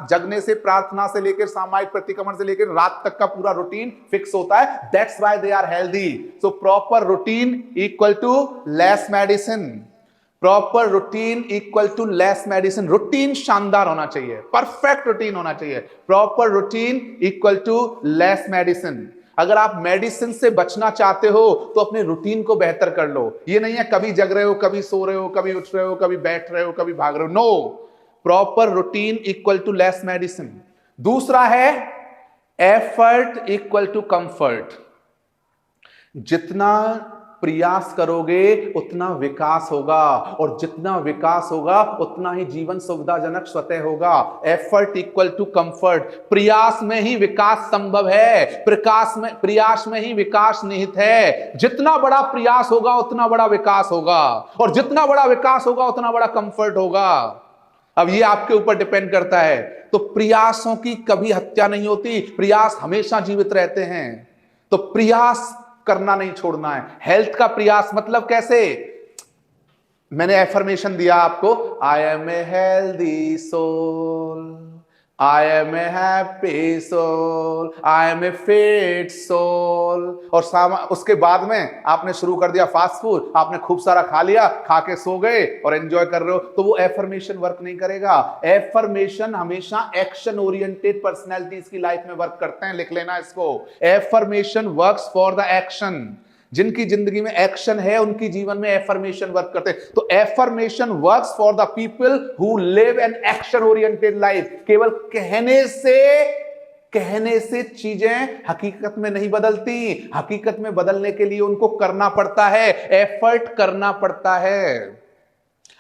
जगने से, प्रार्थना से लेकर सामायिक प्रतिक्रमण से लेकर रात तक का पूरा रूटीन फिक्स होता है। That's why they are healthy. So proper routine equal to less medicine. Proper routine equal to less medicine. Routine शानदार होना चाहिए, परफेक्ट रूटीन होना चाहिए। Proper routine equal to less medicine. अगर आप मेडिसिन से बचना चाहते हो तो अपने रूटीन को बेहतर कर लो। ये नहीं है कभी जग रहे हो, कभी सो रहे हो, कभी उठ रहे हो, कभी बैठ रहे हो, कभी भाग रहे हो। No, proper routine equal to less medicine. दूसरा है एफर्ट इक्वल टू कंफर्ट। जितना प्रयास करोगे उतना विकास होगा, और जितना विकास होगा उतना ही जीवन सुविधाजनक स्वतः होगा। Effort equal to comfort. प्रयास में ही विकास संभव है, प्रयास में ही विकास निहित है। जितना बड़ा प्रयास होगा उतना बड़ा विकास होगा, और जितना बड़ा विकास होगा उतना बड़ा कंफर्ट होगा। अब ये आपके ऊपर डिपेंड करता है। तो प्रयासों की कभी हत्या नहीं होती, प्रयास हमेशा जीवित रहते हैं। तो प्रयास करना नहीं छोड़ना है। हेल्थ का प्रयास मतलब कैसे? मैंने एफर्मेशन दिया आपको, I am a healthy soul, I am a happy soul, I am a fit soul. और उसके बाद में आपने शुरू कर दिया फास्ट फूड, आपने खूब सारा खा लिया, खा के सो गए और एंजॉय कर रहे हो, तो वो एफर्मेशन वर्क नहीं करेगा। एफर्मेशन हमेशा एक्शन ओरिएंटेड पर्सनैलिटीज की लाइफ में वर्क करते हैं। लिख लेना इसको, affirmation works for the action. जिनकी जिंदगी में एक्शन है उनकी जीवन में एफर्मेशन वर्क करते हैं। तो affirmation works for the people who live an action oriented life. केवल कहने से चीजें हकीकत में नहीं बदलती। हकीकत में बदलने के लिए उनको करना पड़ता है, एफर्ट करना पड़ता है।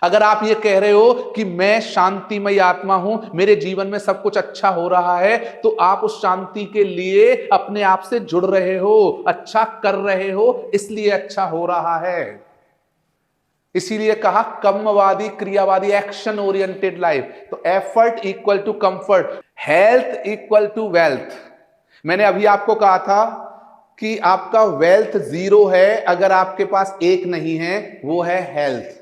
अगर आप ये कह रहे हो कि मैं शांतिमय आत्मा हूं, मेरे जीवन में सब कुछ अच्छा हो रहा है, तो आप उस शांति के लिए अपने आप से जुड़ रहे हो, अच्छा कर रहे हो, इसलिए अच्छा हो रहा है। इसीलिए कहा कर्मवादी क्रियावादी, एक्शन ओरिएंटेड लाइफ। तो effort equal to comfort, health equal to wealth. मैंने अभी आपको कहा था कि आपका वेल्थ 0 है अगर आपके पास एक नहीं है, वो है हेल्थ।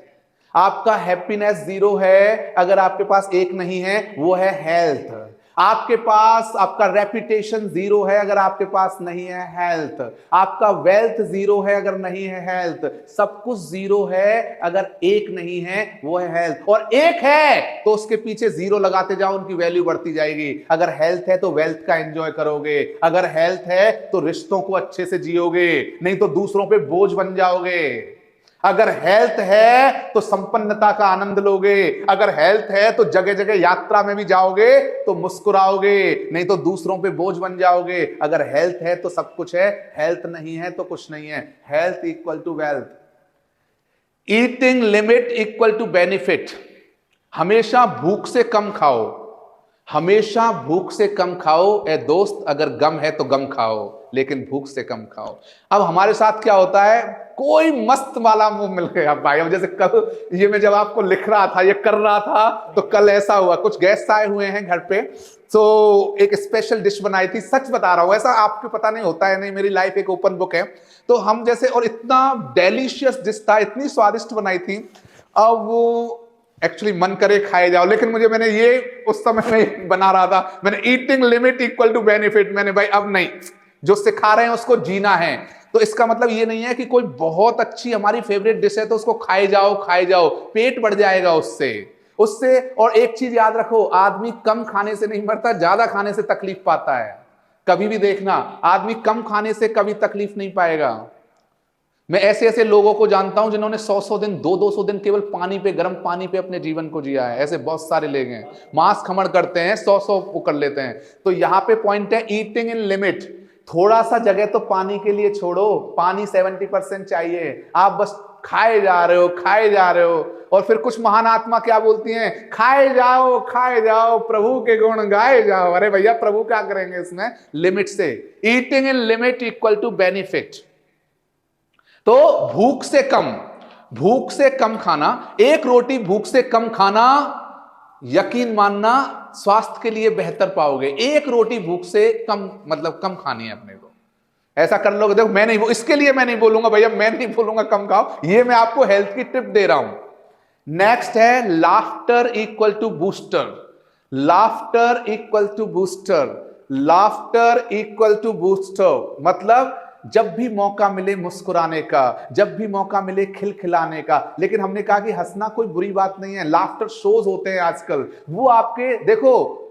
आपका हैप्पीनेस 0 है अगर आपके पास एक नहीं है, वो है हेल्थ। आपके पास आपका रेपुटेशन 0 है अगर आपके पास नहीं है हेल्थ। आपका वेल्थ 0 है अगर नहीं है हेल्थ। सब कुछ 0 है अगर एक नहीं है, वो है हेल्थ। और एक है तो उसके पीछे 0 लगाते जाओ, उनकी वैल्यू बढ़ती जाएगी। अगर हेल्थ है तो वेल्थ का एंजॉय करोगे, अगर हेल्थ है तो रिश्तों को अच्छे से जियोगे, नहीं तो दूसरों पे बोझ बन जाओगे। अगर हेल्थ है तो संपन्नता का आनंद लोगे, अगर हेल्थ है तो जगह जगह यात्रा में भी जाओगे तो मुस्कुराओगे, नहीं तो दूसरों पे बोझ बन जाओगे। अगर हेल्थ है तो सब कुछ है, हेल्थ नहीं है तो कुछ नहीं है। Health equal to wealth. Eating limit equal to benefit. हमेशा भूख से कम खाओ, हमेशा भूख से कम खाओ। ए दोस्त, अगर गम है तो गम खाओ, लेकिन भूख से कम खाओ। अब हमारे साथ क्या होता है, कोई मस्त वाला मुंह मिल गया भाई। अब जैसे कल ये मैं जब आपको लिख रहा था, ये कर रहा था, तो कल ऐसा हुआ, कुछ गेस्ट आए हुए हैं घर पे, तो एक स्पेशल डिश बनाई थी। सच बता रहा हूं, ऐसा आपको पता नहीं होता है नहीं, मेरी लाइफ एक ओपन बुक है। तो हम जैसे, और इतना डेलिशियस डिश था, इतनी स्वादिष्ट बनाई थी। अब वो एक्चुअली मन करे खाए जाओ, लेकिन मैंने ये उस समय में बना रहा था, मैंने eating limit equal to benefit, मैंने भाई अब नहीं, जो सिखा रहे हैं उसको जीना है। तो इसका मतलब ये नहीं है कि कोई बहुत अच्छी हमारी फेवरेट डिश है तो उसको खाए जाओ, पेट बढ़ जाएगा उससे। और एक चीज याद रखो, आदमी कम खाने से नहीं मरता, ज्यादा खाने से तकलीफ पाता है। कभी भी देखना, आदमी कम खाने से कभी तकलीफ नहीं पाएगा। मैं ऐसे ऐसे लोगों को जानता हूं जिन्होंने 100 दिन, 200 दिन केवल पानी पे, गर्म पानी पे अपने जीवन को जिया है। ऐसे बहुत सारे लोग हैं, मांस खमण करते हैं, 100 वो कर लेते हैं। तो यहां पे पॉइंट है ईटिंग इन लिमिट। थोड़ा सा जगह तो पानी के लिए छोड़ो, पानी 70% चाहिए। आप बस खाए जा रहे हो। और फिर कुछ महान आत्मा क्या बोलती हैं, खाए जाओ, प्रभु के गुण गाए जाओ। अरे भैया, प्रभु क्या करेंगे इसमें, लिमिट से। Eating in limit equal to benefit. तो भूख से कम खाना, एक रोटी भूख से कम खाना, यकीन मानना स्वास्थ्य के लिए बेहतर पाओगे। एक रोटी भूख से कम, मतलब कम खानी है अपने को। ऐसा कर लोगे। देखो, इसके लिए मैं नहीं बोलूंगा भैया, मैं नहीं बोलूंगा कम खाओ, ये मैं आपको हेल्थ की टिप दे रहा हूं। नेक्स्ट है laughter equal to booster. Laughter equal to booster मतलब जब भी मौका मिले मुस्कुराने का, जब भी मौका मिले खिलखिलाने का। लेकिन हमने कहा कि हंसना कोई बुरी बात नहीं है। लाफ्टर शोज होते हैं आजकल, वो आपके, देखो,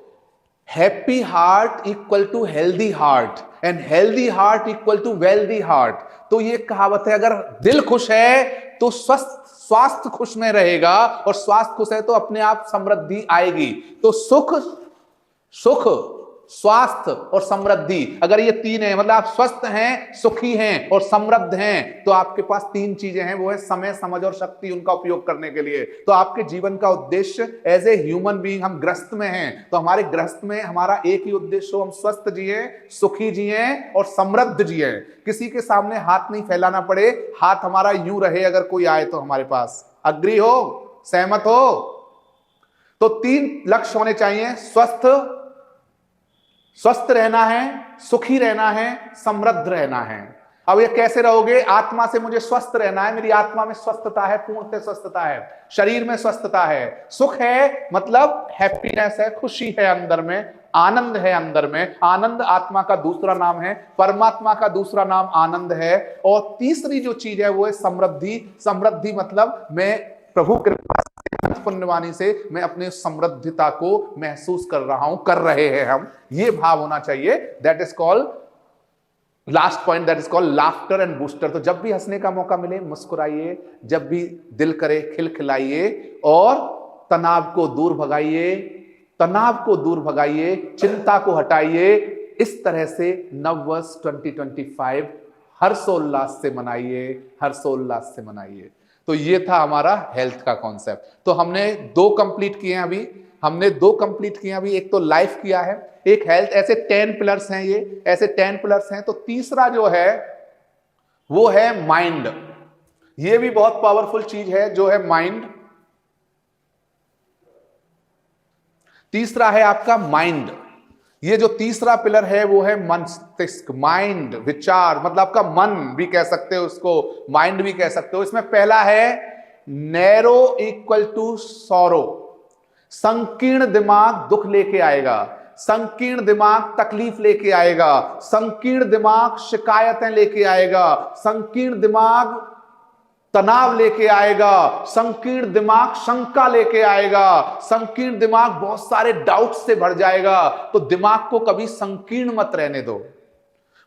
happy heart equal to healthy heart and healthy heart equal to wealthy heart. तो ये कहावत है, अगर दिल खुश है तो स्वास्थ्य खुश में रहेगा, और स्वास्थ्य खुश है तो अपने आप समृद्धि आएगी। तो सुख, स्वास्थ्य और समृद्धि, अगर ये तीन है, मतलब आप स्वस्थ हैं, सुखी हैं और समृद्ध हैं, तो आपके पास तीन चीजें हैं, वो है समय, समझ और शक्ति उनका उपयोग करने के लिए। तो आपके जीवन का उद्देश्य, एज ए ह्यूमन बीइंग, हम गृहस्थ में हैं, तो हमारे गृहस्थ में हमारा एक ही उद्देश्य हो, हम स्वस्थ जिए, सुखी जिए और समृद्ध जिए। किसी के सामने हाथ नहीं फैलाना पड़े, हाथ हमारा यूं रहे अगर कोई आए तो हमारे पास। अग्री हो, सहमत हो? तो तीन लक्ष्य होने चाहिए, स्वस्थ रहना है, सुखी रहना है, समृद्ध रहना है। अब ये कैसे रहोगे? आत्मा से मुझे स्वस्थ रहना है, मेरी आत्मा में स्वस्थता है, पूर्णतः स्वस्थता है, शरीर में स्वस्थता है, सुख है, मतलब हैप्पीनेस है, खुशी है अंदर में, आनंद है अंदर में। आनंद आत्मा का दूसरा नाम है, परमात्मा का दूसरा नाम आनंद है। और तीसरी जो चीज है वो है समृद्धि। समृद्धि मतलब मैं प्रभु कृपा से, पुण्यवाणी से मैं अपने समृद्धता को महसूस कर रहा हूं, कर रहे हैं हम, ये भाव होना चाहिए। That is called last point, that is called laughter and booster. तो जब भी हंसने का मौका मिले मुस्कुराइए, जब भी दिल करे खिलखिलाइए, और तनाव को दूर भगाइए, चिंता को हटाइए। इस तरह से नववर्ष 2025 हर्षोल्लास से मनाइए। तो ये था हमारा हेल्थ का कॉन्सेप्ट। तो हमने दो कंप्लीट किए हैं अभी, एक तो लाइफ किया है, एक हेल्थ। ऐसे 10 पिलर्स हैं, ये ऐसे 10 पिलर्स हैं। तो तीसरा जो है वो है माइंड। ये भी बहुत पावरफुल चीज है, जो है माइंड। तीसरा है आपका माइंड। ये जो तीसरा पिलर है वो है मस्तिष्क, माइंड, विचार, मतलब आपका मन भी कह सकते हो उसको, माइंड भी कह सकते हो। इसमें पहला है नैरो इक्वल टू सौरो। संकीर्ण दिमाग दुख लेके आएगा, संकीर्ण दिमाग तकलीफ लेके आएगा, संकीर्ण दिमाग शिकायतें लेके आएगा, संकीर्ण दिमाग तनाव लेके आएगा, संकीर्ण दिमाग शंका लेके आएगा, संकीर्ण दिमाग बहुत सारे डाउट से भर जाएगा। तो दिमाग को कभी संकीर्ण मत रहने दो।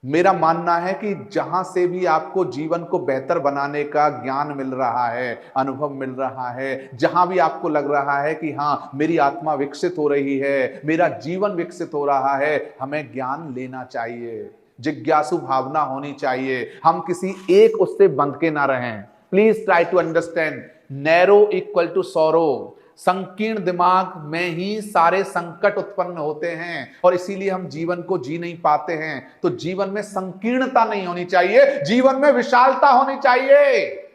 मेरा मानना है कि जहां से भी आपको जीवन को बेहतर बनाने का ज्ञान मिल रहा है, अनुभव मिल रहा है, जहां भी आपको लग रहा है कि हां मेरी आत्मा विकसित हो रही है, मेरा जीवन विकसित हो रहा है, हमें ज्ञान लेना चाहिए, जिज्ञासु भावना होनी चाहिए। हम किसी एक उससे बंध के ना रहें। Please try to understand, narrow equal to sorrow. संकीर्ण दिमाग में ही सारे संकट उत्पन्न होते हैं और इसीलिए हम जीवन को जी नहीं पाते हैं। तो जीवन में संकीर्णता नहीं होनी चाहिए, जीवन में विशालता होनी चाहिए,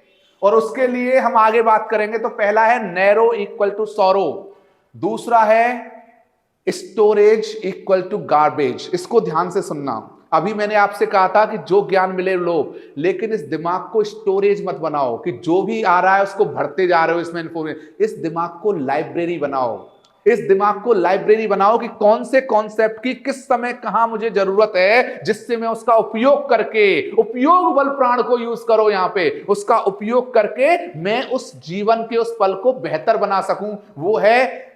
और उसके लिए हम आगे बात करेंगे। तो पहला है नैरो इक्वल टू सौरो, दूसरा है स्टोरेज इक्वल टू गार्बेज। इसको ध्यान से सुनना। अभी मैंने आपसे कहा था कि जो ज्ञान मिले लो, लेकिन इस दिमाग को स्टोरेज मत बनाओ कि जो भी आ रहा है उसको भरते जा रहे हो इसमें इन्फॉर्मेशन। इस दिमाग को लाइब्रेरी बनाओ, इस दिमाग को लाइब्रेरी बनाओ कि कौन से कॉन्सेप्ट की किस समय कहां मुझे जरूरत है, जिससे मैं उसका उपयोग करके, उपयोग बल प्राण को यूज करो यहां पे, उसका उपयोग करके मैं उस जीवन के उस पल को बेहतर बना सकूं। वो है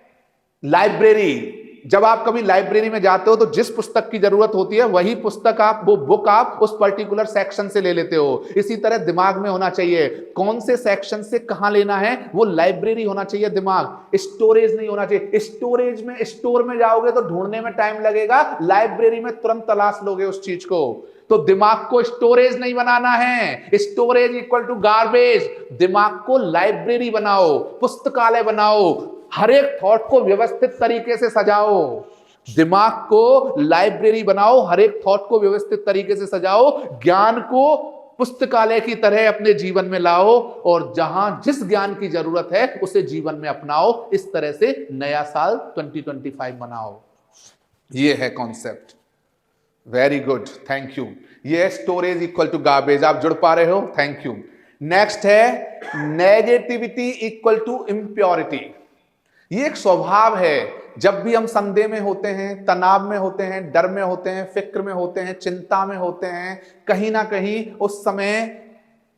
लाइब्रेरी। जब आप कभी लाइब्रेरी में जाते हो तो जिस पुस्तक की जरूरत होती है वही पुस्तक आप, वो बुक आप उस पर्टिकुलर सेक्शन से ले लेते हो। इसी तरह दिमाग में होना चाहिए, कौन से सेक्शन से कहां लेना है, वो लाइब्रेरी होना चाहिए दिमाग, स्टोरेज नहीं होना चाहिए। स्टोरेज में, स्टोर में जाओगे तो ढूंढने में टाइम लगेगा, लाइब्रेरी में तुरंत तलाश लोगे उस चीज को। तो दिमाग को स्टोरेज नहीं बनाना है, स्टोरेज इक्वल टू गार्बेज। दिमाग को लाइब्रेरी बनाओ, पुस्तकालय बनाओ, हर एक थॉट को व्यवस्थित तरीके से सजाओ। दिमाग को लाइब्रेरी बनाओ, हर एक थॉट को व्यवस्थित तरीके से सजाओ, ज्ञान को पुस्तकालय की तरह अपने जीवन में लाओ, और जहां जिस ज्ञान की जरूरत है उसे जीवन में अपनाओ। इस तरह से नया साल 2025 मनाओ। ये है concept. Very good, thank you. ये स्टोरेज इक्वल टू गार्बेज, आप जुड़ पा रहे हो, थैंक यू। नेक्स्ट है नेगेटिविटी इक्वल टू इम्प्योरिटी। ये एक स्वभाव है। जब भी हम संदेह में होते हैं, तनाव में होते हैं, डर में होते हैं, फिक्र में होते हैं, चिंता में होते हैं, कहीं ना कहीं उस समय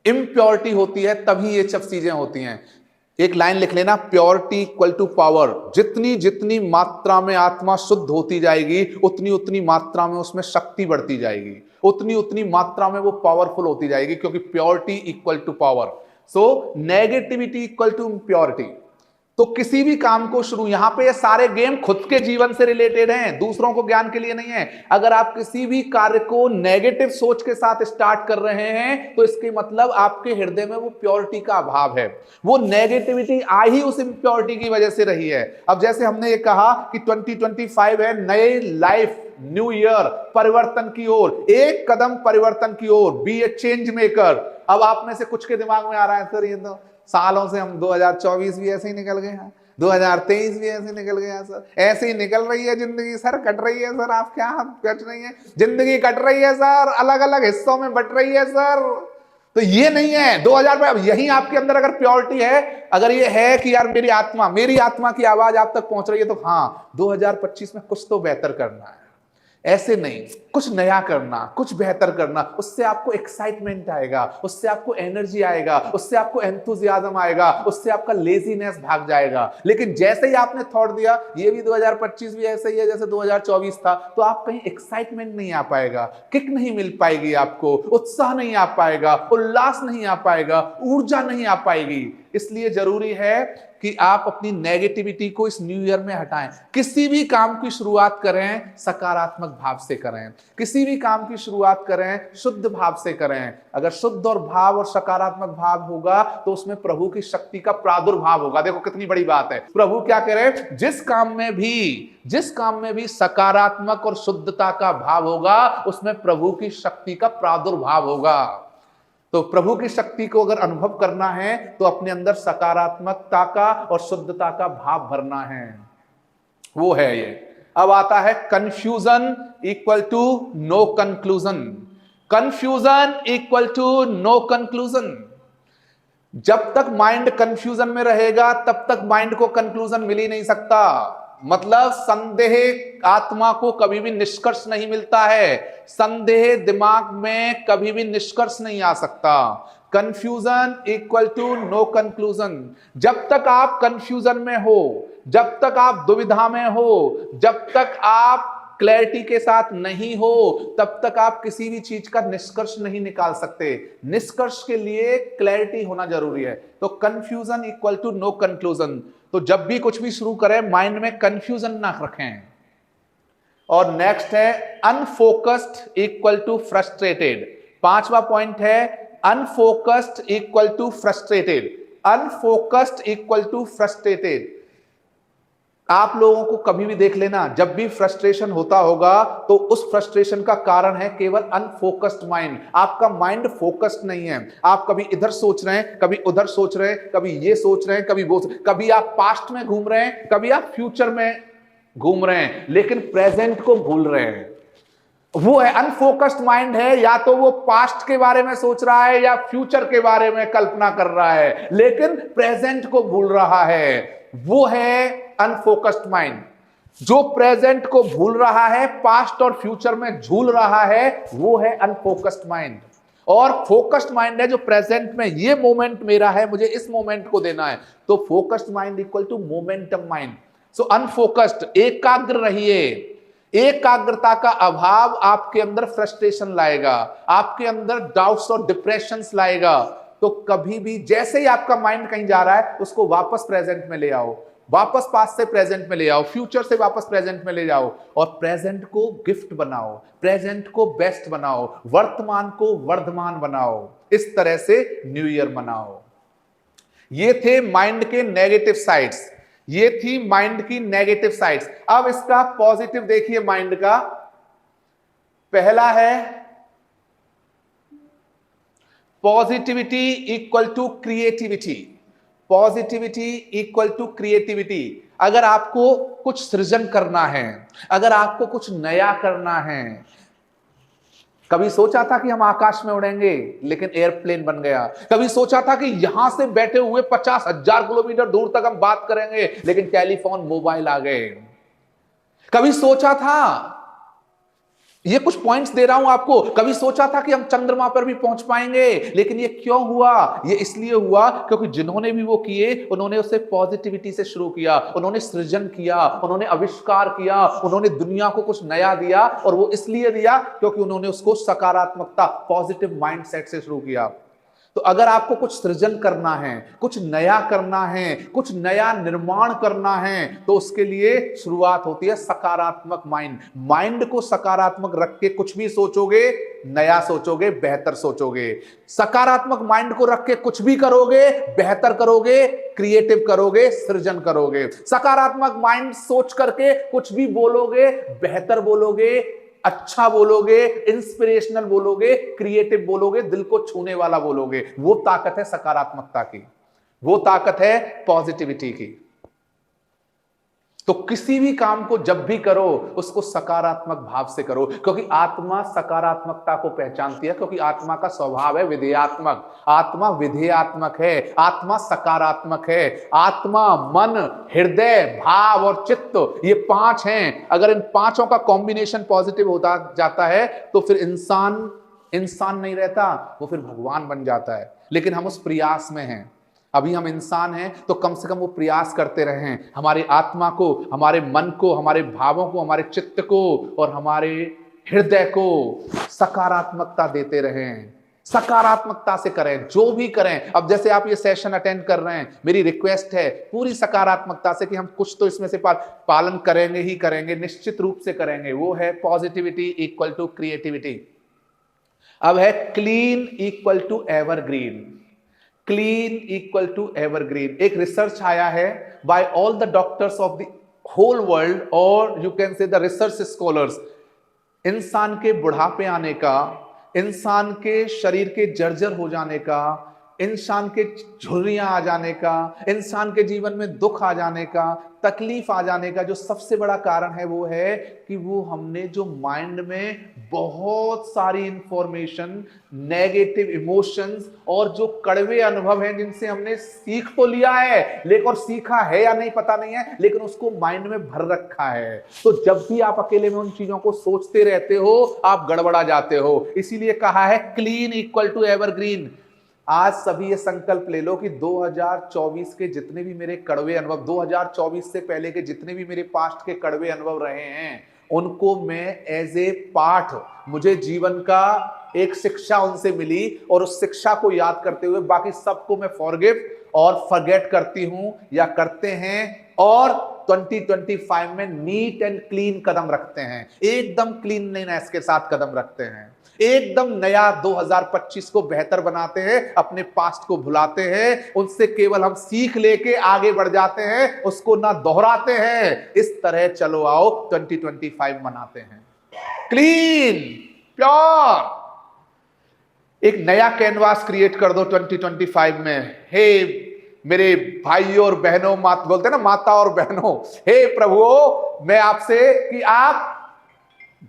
इम्प्योरिटी होती है, तभी ये सब चीजें होती हैं। एक लाइन लिख लेना, प्योरिटी इक्वल टू पावर। जितनी जितनी मात्रा में आत्मा शुद्ध होती जाएगी, उतनी उतनी मात्रा में उसमें शक्ति बढ़ती जाएगी, उतनी उतनी मात्रा में वो पावरफुल होती जाएगी, क्योंकि purity equal to power. So negativity equal to impurity. तो किसी भी काम को शुरू, यहां पे ये सारे गेम खुद के जीवन से रिलेटेड हैं, दूसरों को ज्ञान के लिए नहीं है। अगर आप किसी भी कार्य को नेगेटिव सोच के साथ स्टार्ट कर रहे हैं तो इसके मतलब आपके हृदय में वो प्योरिटी का अभाव है। वो नेगेटिविटी आ ही उस इम्प्योरिटी की वजह से रही है। अब जैसे हमने ये कहा कि 2025 है, नए लाइफ, न्यू ईयर, परिवर्तन की ओर, एक कदम परिवर्तन की ओर, बी ए चेंज मेकर। अब आप में से कुछ के दिमाग में आ रहा है, सर ये तो सालों से हम 2024 भी ऐसे ही निकल गए हैं, 2023 भी ऐसे निकल गया सर, ऐसे ही निकल रही है जिंदगी सर, कट रही है सर। आप क्या कट रही है जिंदगी, कट रही है सर, अलग अलग हिस्सों में बट रही है सर। तो ये नहीं है 2000 में। अब यही आपके अंदर अगर प्योरिटी है, अगर ये है कि यार मेरी आत्मा की आवाज आप तक पहुंच रही है, तो हाँ 2025 में कुछ तो बेहतर करना है। ऐसे नहीं, कुछ नया करना, कुछ बेहतर करना, उससे आपको एक्साइटमेंट आएगा, उससे आपको एनर्जी आएगा, उससे आपको एंथुजियाज्म आएगा, उससे आपका लेजीनेस भाग जाएगा। लेकिन जैसे ही आपने थॉट दिया ये भी 2025 भी ऐसे ही है जैसे 2024 था, तो आप कहीं एक्साइटमेंट नहीं आ पाएगा, किक नहीं मिल पाएगी, आपको उत्साह नहीं आ पाएगा, उल्लास नहीं आ पाएगा, ऊर्जा नहीं आ पाएगी। इसलिए जरूरी है कि आप अपनी नेगेटिविटी को इस न्यू ईयर में हटाएं। किसी भी काम की शुरुआत करें सकारात्मक भाव से करें, किसी भी काम की शुरुआत करें शुद्ध भाव से करें। अगर शुद्ध और भाव और सकारात्मक भाव होगा तो उसमें प्रभु की शक्ति का प्रादुर्भाव होगा। देखो कितनी बड़ी बात है। प्रभु क्या कह रहे हैं, जिस काम में भी सकारात्मक और शुद्धता का भाव होगा उसमें प्रभु की शक्ति का प्रादुर्भाव होगा। तो प्रभु की शक्ति को अगर अनुभव करना है तो अपने अंदर सकारात्मकता का और शुद्धता का भाव भरना है, वो है ये। अब आता है confusion equal to no conclusion. Confusion equal to no conclusion. जब तक माइंड कंफ्यूजन में रहेगा तब तक माइंड को कंक्लूजन मिल ही नहीं सकता। मतलब संदेह आत्मा को कभी भी निष्कर्ष नहीं मिलता है, संदेह दिमाग में कभी भी निष्कर्ष नहीं आ सकता। Confusion equal to no conclusion. जब तक आप कंफ्यूजन में हो, जब तक आप दुविधा में हो, जब तक आप क्लैरिटी के साथ नहीं हो, तब तक आप किसी भी चीज का निष्कर्ष नहीं निकाल सकते। निष्कर्ष के लिए क्लैरिटी होना जरूरी है। तो confusion equal to no conclusion. तो जब भी कुछ भी शुरू करें माइंड में कंफ्यूजन ना रखें। और नेक्स्ट है अनफोकस्ड इक्वल टू फ्रस्ट्रेटेड। पांचवा पॉइंट है unfocused equal to frustrated, unfocused equal to frustrated. आप लोगों को कभी भी देख लेना, जब भी फ्रस्ट्रेशन होता होगा तो उस फ्रस्ट्रेशन का कारण है केवल अनफोकस्ड माइंड। आपका माइंड फोकस्ड नहीं है, आप कभी इधर सोच रहे हैं, कभी उधर सोच रहे हैं, कभी ये सोच रहे हैं, कभी वो, कभी आप पास्ट में घूम रहे हैं, कभी आप फ्यूचर में घूम रहे हैं, लेकिन प्रेजेंट को भूल रहे हैं। वो है अनफोकस्ड माइंड है, या तो वो पास्ट के बारे में सोच रहा है या फ्यूचर के बारे में कल्पना कर रहा है, लेकिन प्रेजेंट को भूल रहा है। वो है अनफोकस्ड माइंड। जो प्रेजेंट को भूल रहा है, पास्ट और फ्यूचर में झूल रहा है, वो है अनफोकस्ड माइंड। और फोकस्ड माइंड है जो प्रेजेंट में, ये मोमेंट मेरा है, मुझे इस मोमेंट को देना है। तो focused mind equal to momentum mind. So unfocused, एकाग्र रहिए। एकाग्रता का अभाव आपके अंदर फ्रस्ट्रेशन लाएगा, आपके अंदर डाउट्स और डिप्रेशंस लाएगा। तो कभी भी जैसे ही आपका माइंड कहीं जा रहा है, उसको वापस प्रेजेंट में ले आओ, वापस पास्ट से प्रेजेंट में ले आओ, फ्यूचर से वापस प्रेजेंट में ले जाओ, और प्रेजेंट को गिफ्ट बनाओ, प्रेजेंट को बेस्ट बनाओ, वर्तमान को वर्धमान बनाओ। इस तरह से न्यू ईयर मनाओ। ये थे माइंड के नेगेटिव साइड्स, ये थी माइंड की नेगेटिव साइड्स। अब इसका पॉजिटिव देखिए माइंड का। पहला है positivity equal to creativity. Positivity equal to creativity. अगर आपको कुछ सृजन करना है, अगर आपको कुछ नया करना है, कभी सोचा था कि हम आकाश में उड़ेंगे, लेकिन एयरप्लेन बन गया। कभी सोचा था कि यहां से बैठे हुए 50,000 किलोमीटर दूर तक हम बात करेंगे, लेकिन टेलीफोन मोबाइल आ गए। कभी सोचा था, ये कुछ पॉइंट्स दे रहा हूं आपको, कभी सोचा था कि हम चंद्रमा पर भी पहुंच पाएंगे, लेकिन ये क्यों हुआ? ये इसलिए हुआ क्योंकि जिन्होंने भी वो किए, उन्होंने उसे पॉजिटिविटी से शुरू किया, उन्होंने सृजन किया, उन्होंने आविष्कार किया, उन्होंने दुनिया को कुछ नया दिया। और वो इसलिए दिया क्योंकि उन्होंने उसको सकारात्मकता, पॉजिटिव माइंडसेट से शुरू किया। तो अगर आपको कुछ सृजन करना है, कुछ नया करना है, कुछ नया निर्माण करना है, तो उसके लिए शुरुआत होती है सकारात्मक माइंड। माइंड को सकारात्मक रख के कुछ भी सोचोगे, नया सोचोगे, बेहतर सोचोगे। सकारात्मक माइंड को रख के कुछ भी करोगे, बेहतर करोगे, क्रिएटिव करोगे, सृजन करोगे। सकारात्मक माइंड सोच करके कुछ भी बोलोगे, बेहतर बोलोगे, अच्छा बोलोगे, इंस्पिरेशनल बोलोगे, क्रिएटिव बोलोगे, दिल को छूने वाला बोलोगे। वो ताकत है सकारात्मकता की, वो ताकत है पॉजिटिविटी की। तो किसी भी काम को जब भी करो, उसको सकारात्मक भाव से करो, क्योंकि आत्मा सकारात्मकता को पहचानती है, क्योंकि आत्मा का स्वभाव है विधेयात्मक। आत्मा विधेयात्मक है, आत्मा सकारात्मक है। आत्मा, मन, हृदय, भाव और चित्त, ये 5 हैं। अगर इन 5 का कॉम्बिनेशन पॉजिटिव होता जाता है, तो फिर इंसान नहीं रहता, वो फिर भगवान बन जाता है। लेकिन हम उस प्रयास में हैं। अभी हम इंसान हैं, तो कम से कम वो प्रयास करते रहें, हमारी आत्मा को, हमारे मन को, हमारे भावों को, हमारे चित्त को और हमारे हृदय को सकारात्मकता देते रहें। सकारात्मकता से करें, जो भी करें। अब जैसे आप ये सेशन अटेंड कर रहे हैं, मेरी रिक्वेस्ट है पूरी सकारात्मकता से कि हम कुछ तो इसमें से पालन करेंगे ही करेंगे, निश्चित रूप से करेंगे। वो है पॉजिटिविटी इक्वल टू क्रिएटिविटी। अब है clean equal to evergreen. Clean equal to evergreen. एक रिसर्च आया है by all the doctors of the whole world, और you can say the research scholars. इंसान के बुढ़ापे आने का, इंसान के शरीर के जर्जर हो जाने का, इंसान के झुर्रियां आ जाने का, इंसान के जीवन में दुख आ जाने का, तकलीफ आ जाने का जो सबसे बड़ा कारण है, वो है कि वो हमने जो माइंड में बहुत सारी इंफॉर्मेशन, नेगेटिव इमोशंस और जो कड़वे अनुभव हैं, जिनसे हमने सीख तो लिया है, लेकिन और सीखा है या नहीं पता नहीं है, लेकिन उसको माइंड में भर रखा है। तो जब भी आप अकेले में उन चीजों को सोचते रहते हो, आप गड़बड़ा जाते हो। इसीलिए कहा है क्लीन इक्वल टू एवरग्रीन। आज सभी ये संकल्प ले लो कि 2024 के जितने भी मेरे कड़वे अनुभव, 2024 से पहले के जितने भी मेरे पास्ट के कड़वे अनुभव रहे हैं, उनको मैं एज ए पाठ, मुझे जीवन का एक शिक्षा उनसे मिली, और उस शिक्षा को याद करते हुए बाकी सबको मैं फॉरगिव और फॉरगेट करती हूं या करते हैं और 2025 में नीट एंड क्लीन कदम रखते हैं, एकदम क्लीनलीनेस के साथ कदम रखते हैं, एकदम नया 2025 को बेहतर बनाते हैं, अपने पास्ट को भुलाते हैं, उससे केवल हम सीख लेके आगे बढ़ जाते हैं, उसको ना दोहराते हैं। इस तरह चलो आओ 2025 मनाते हैं, क्लीन प्योर, एक नया कैनवास क्रिएट कर दो 2025 में। हे मेरे भाइयों और बहनों, मात बोलते हैं ना, माता और बहनों, हे प्रभुओ, मैं आपसे कि आप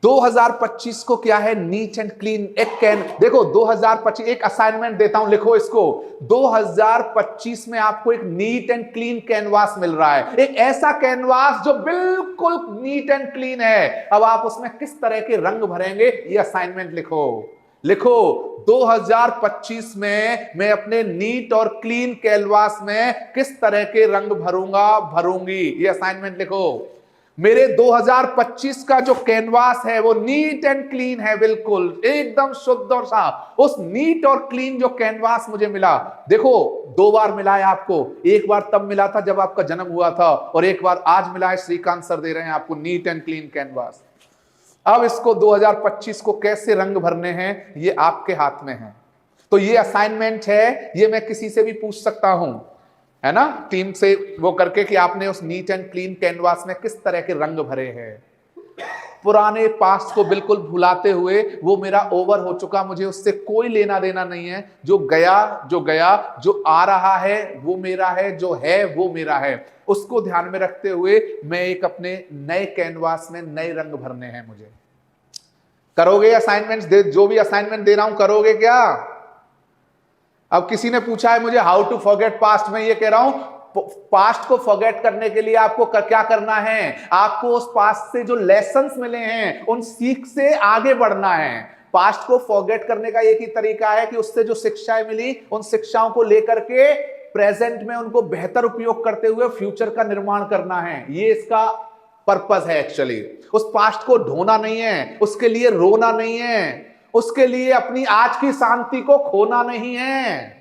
2025 को क्या है, नीट एंड क्लीन एक देखो 2025 एक असाइनमेंट देता हूं, लिखो इसको। 2025 में आपको एक नीट एंड क्लीन कैनवास मिल रहा है, एक ऐसा कैनवास जो बिल्कुल नीट एंड क्लीन है। अब आप उसमें किस तरह के रंग भरेंगे, ये असाइनमेंट लिखो। लिखो 2025 में मैं अपने नीट और क्लीन कैनवास में किस तरह के रंग भरूंगी, ये असाइनमेंट लिखो। मेरे 2025 का जो कैनवास है वो नीट एंड क्लीन है, बिल्कुल एकदम शुद्ध और साफ। उस नीट और क्लीन जो कैनवास मुझे मिला, देखो 2 बार मिला है आपको, एक बार तब मिला था जब आपका जन्म हुआ था, और एक बार आज मिला है, श्रीकांत सर दे रहे हैं आपको नीट एंड क्लीन कैनवास। अब इसको 2025 को कैसे रंग भरने हैं, ये आपके हाथ में है। तो ये असाइनमेंट है, ये मैं किसी से भी पूछ सकता हूं, है ना, टीम से वो करके कि आपने उस नीट एंड क्लीन कैनवास में किस तरह के रंग भरे हैं। पुराने पास्ट को बिल्कुल भुलाते हुए, वो मेरा ओवर हो चुका, मुझे उससे कोई लेना देना नहीं है। जो गया जो आ रहा है वो मेरा है, जो है वो मेरा है। उसको ध्यान में रखते हुए मैं एक अपने नए कैनवास में नए रंग भरने हैं मुझे। करोगे असाइनमेंट्स, जो भी असाइनमेंट दे रहा हूं, करोगे क्या? अब किसी ने पूछा है मुझे हाउ टू फॉरगेट पास्ट, मैं ये कह रहा हूं पास्ट को फॉरगेट करने के लिए आपको क्या करना है, आपको उस पास्ट से जो लेसन्स मिले हैं उन सीख से आगे बढ़ना है। पास्ट को फॉरगेट करने का एक ही तरीका है कि उससे जो शिक्षाएं मिली उन शिक्षाओं को लेकर के प्रेजेंट में उनको बेहतर उपयोग करते हुए फ्यूचर का निर्माण करना है। ये इसका पर्पस है एक्चुअली। उस पास्ट को ढोना नहीं है, उसके लिए रोना नहीं है, उसके लिए अपनी आज की शांति को खोना नहीं है।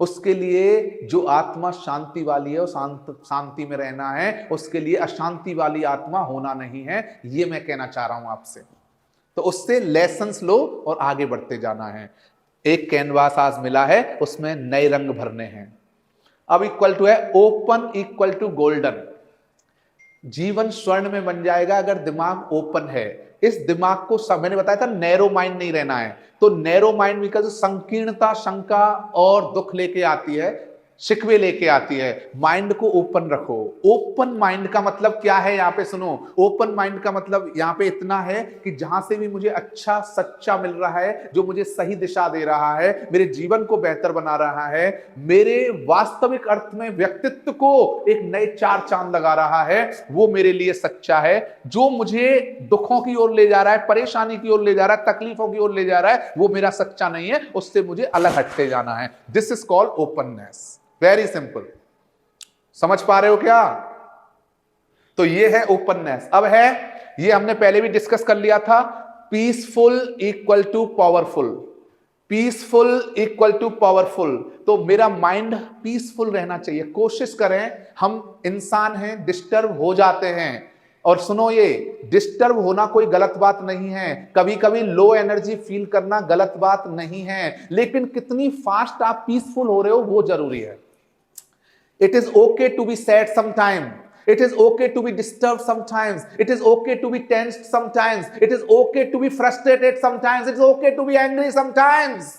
उसके लिए जो आत्मा शांति वाली है, शांति में रहना है, उसके लिए अशांति वाली आत्मा होना नहीं है। ये मैं कहना चाह रहा हूं आपसे। तो उससे लेसन्स लो और आगे बढ़ते जाना है। एक कैनवास आज मिला है, उसमें नए रंग भरने हैं। अब इक्वल टू है ओपन इक्वल टू गोल्डन। जीवन स्वर्ण में बन जाएगा अगर दिमाग ओपन है। इस दिमाग को मैंने बताया था नैरो माइंड नहीं रहना है। तो नैरो माइंड बिकॉज संकीर्णता, शंका और दुख लेके आती है, शिकवे लेके आती है। माइंड को ओपन रखो। ओपन माइंड का मतलब क्या है, यहां पे सुनो। ओपन माइंड का मतलब यहां पे इतना है कि जहां से भी मुझे अच्छा सच्चा मिल रहा है, जो मुझे सही दिशा दे रहा है, मेरे जीवन को बेहतर बना रहा है, मेरे वास्तविक अर्थ में व्यक्तित्व को एक नए 4 चांद लगा रहा है, वो मेरे लिए सच्चा है। जो मुझे दुखों की ओर ले जा रहा है, परेशानी की ओर ले जा रहा है, तकलीफों की ओर ले जा रहा है, वो मेरा सच्चा नहीं है, उससे मुझे अलग हटते जाना है। This is called openness. Very simple. समझ पा रहे हो क्या? तो ये है ओपननेस। अब है, ये हमने पहले भी डिस्कस कर लिया था, peaceful equal to powerful. Peaceful equal to powerful. तो मेरा माइंड पीसफुल रहना चाहिए। कोशिश करें, हम इंसान हैं, डिस्टर्ब हो जाते हैं। और सुनो, ये डिस्टर्ब होना कोई गलत बात नहीं है। कभी कभी लो एनर्जी फील करना गलत बात नहीं है, लेकिन कितनी फास्ट आप पीसफुल हो रहे हो वो जरूरी है। It is okay to be sad sometimes. It is okay to be disturbed sometimes. It is okay to be tensed sometimes. It is okay to be frustrated sometimes. It is okay to be angry sometimes.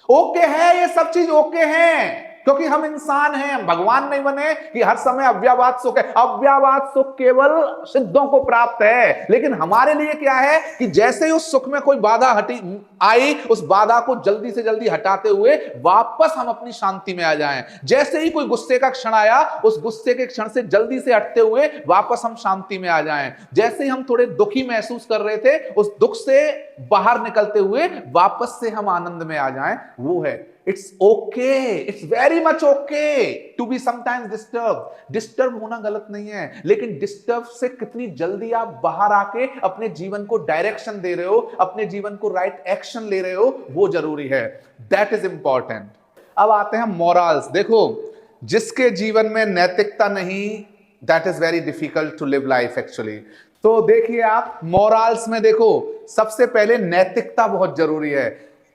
Okay है, ये सब चीज okay है, क्योंकि हम इंसान हैं। भगवान नहीं बने कि हर समय अव्यावाद सुख है। अव्यावाद सुख केवल सिद्धों को प्राप्त है। लेकिन हमारे लिए क्या है कि जैसे ही उस सुख में कोई बाधा आई, उस बाधा को जल्दी से जल्दी हटाते हुए वापस हम अपनी शांति में आ जाएं। जैसे ही कोई गुस्से का क्षण आया, उस गुस्से के क्षण से जल्दी से हटते हुए वापस हम शांति में आ जाएं। जैसे ही हम थोड़े दुखी महसूस कर रहे थे, उस दुख से बाहर निकलते हुए वापस से हम आनंद में आ जाएं। वो है It's okay. It's very much okay to be sometimes disturbed. Disturb होना गलत नहीं है, लेकिन डिस्टर्ब से कितनी जल्दी आप बाहर आके अपने जीवन को डायरेक्शन दे रहे हो, अपने जीवन को राइट एक्शन ले रहे हो, वो जरूरी है। That is important. अब आते हैं मोरल्स। देखो, जिसके जीवन में नैतिकता नहीं, that is very difficult to live life actually. तो देखिए आप मोरल्स में देखो, सबसे पहले नैतिकता बहुत जरूरी है।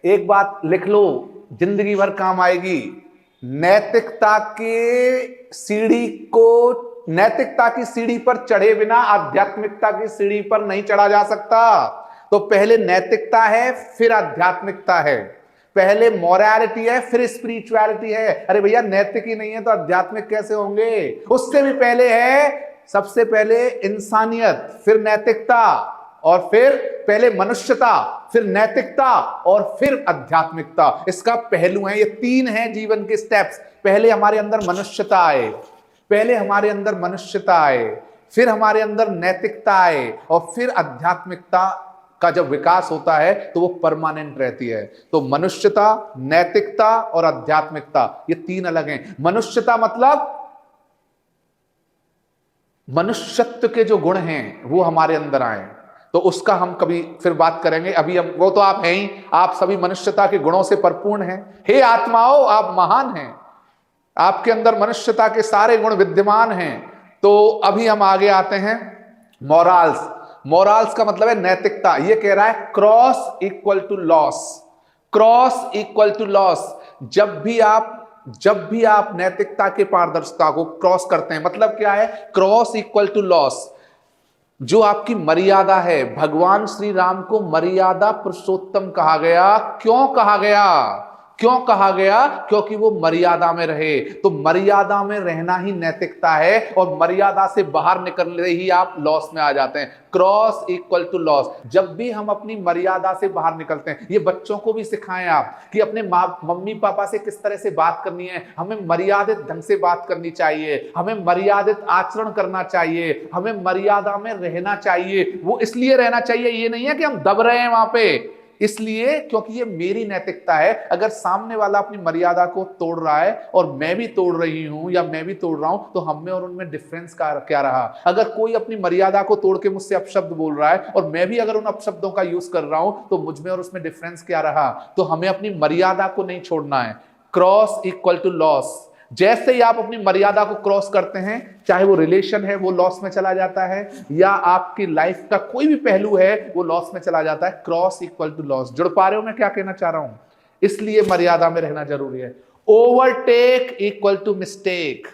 एक बात लिख लो, जिंदगी भर काम आएगी। नैतिकता की सीढ़ी पर चढ़े बिना आध्यात्मिकता की सीढ़ी पर नहीं चढ़ा जा सकता। तो पहले नैतिकता है, फिर आध्यात्मिकता है। पहले मोरालिटी है, फिर स्पिरिचुअलिटी है। अरे भैया, नैतिक ही नहीं है तो आध्यात्मिक कैसे होंगे? उससे भी पहले है, सबसे पहले इंसानियत, फिर नैतिकता, और फिर पहले मनुष्यता, फिर नैतिकता, और फिर आध्यात्मिकता। इसका पहलू है, ये तीन हैं जीवन के स्टेप्स। पहले हमारे अंदर मनुष्यता आए, फिर हमारे अंदर नैतिकता आए, और फिर आध्यात्मिकता का जब विकास होता है तो वो परमानेंट रहती है। तो मनुष्यता, नैतिकता और आध्यात्मिकता, ये तीन अलग हैं। मनुष्यता मतलब मनुष्यत्व के जो गुण हैं वो हमारे अंदर आए, तो उसका हम कभी फिर बात करेंगे। अभी हम, वो तो आप हैं ही, आप सभी मनुष्यता के गुणों से परिपूर्ण हैं। हे आत्माओं, आप महान हैं, आपके अंदर मनुष्यता के सारे गुण विद्यमान हैं। तो अभी हम आगे आते हैं मोरल्स। मोरल्स का मतलब है नैतिकता। ये कह रहा है क्रॉस इक्वल टू लॉस। जब भी आप नैतिकता के पारदर्शिता को क्रॉस करते हैं, मतलब क्या है? Cross equal to loss. जो आपकी मर्यादा है, भगवान श्री राम को मर्यादा पुरुषोत्तम कहा गया। क्यों कहा गया? क्योंकि वो मर्यादा में रहे। तो मर्यादा में रहना ही नैतिकता है, और मर्यादा से बाहर निकलने ही आप लॉस में आ जाते हैं। Cross equal to loss. जब भी हम अपनी मर्यादा से बाहर निकलते हैं, ये बच्चों को भी सिखाएं आप कि अपने मम्मी पापा से किस तरह से बात करनी है। हमें मर्यादित ढंग से बात करनी चाहिए, हमें मर्यादित आचरण करना चाहिए, हमें मर्यादा में रहना चाहिए। वो इसलिए रहना चाहिए, ये नहीं है कि हम दब रहे हैं वहां पे, इसलिए क्योंकि ये मेरी नैतिकता है। अगर सामने वाला अपनी मर्यादा को तोड़ रहा है और मैं भी तोड़ रही हूं या मैं भी तोड़ रहा हूं, तो हम में और उनमें डिफरेंस क्या रहा? अगर कोई अपनी मर्यादा को तोड़ के मुझसे अपशब्द बोल रहा है और मैं भी अगर उन अपशब्दों का यूज कर रहा हूं, तो मुझ में और उसमें डिफरेंस क्या रहा? तो हमें अपनी मर्यादा को नहीं छोड़ना है। Cross equal to loss. जैसे ही आप अपनी मर्यादा को क्रॉस करते हैं, चाहे वो रिलेशन है वो लॉस में चला जाता है, या आपकी लाइफ का कोई भी पहलू है वो लॉस में चला जाता है। Cross equal to loss. जुड़ पा रहे हो मैं क्या कहना चाह रहा हूं? इसलिए मर्यादा में रहना जरूरी है। Overtake equal to mistake.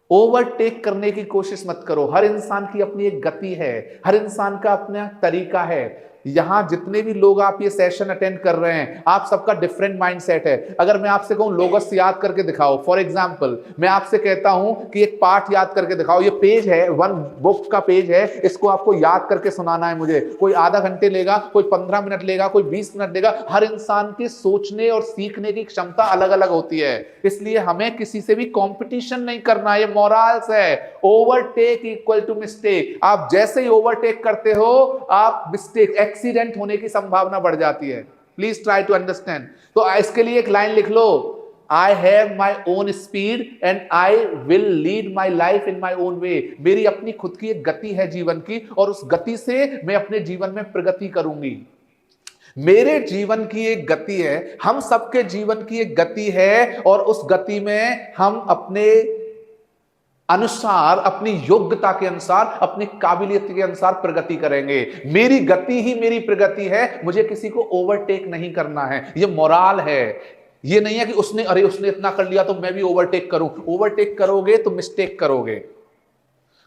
Overtake करने की कोशिश मत करो। हर इंसान की अपनी एक गति है, हर इंसान का अपना तरीका है। यहां जितने भी लोग आप ये सेशन अटेंड कर रहे हैं, आप सबका डिफरेंट माइंडसेट है। अगर मैं आपसे कहूं लोगस याद करके दिखाओ, फॉर एग्जांपल मैं आपसे कहता हूं कि एक पाठ याद करके दिखाओ, ये पेज है, वन बुक का पेज है, इसको आपको याद करके सुनाना है मुझे। कोई आधा घंटे लेगा, कोई 15 मिनट लेगा, कोई 20 मिनट लेगा। हर इंसान की सोचने और सीखने की क्षमता अलग अलग होती है, इसलिए हमें किसी से भी कॉम्पिटिशन नहीं करना। ये मोरल्स है। Overtake equal to mistake. आप जैसे ही ओवरटेक करते हो, आप मिस्टेक, एक्सीडेंट होने की संभावना बढ़ जाती है। Please try to understand. तो इसके लिए एक लाइन लिख लो, I have my own speed and I will lead my life in my own way. मेरी अपनी खुद की एक गति है जीवन की, और उस गति से मैं अपने जीवन में प्रगति करूंगी। मेरे जीवन की एक गति है, हम सबके जीवन की एक गति है, और उस गति में हम अपने अनुसार, अपनी योग्यता के अनुसार, अपनी काबिलियत के अनुसार प्रगति करेंगे। मेरी गति ही मेरी प्रगति है, मुझे किसी को ओवरटेक नहीं करना है। ये मोरल है। ये नहीं है कि उसने इतना कर लिया तो मैं भी ओवरटेक करूं। ओवरटेक करोगे तो मिस्टेक करोगे,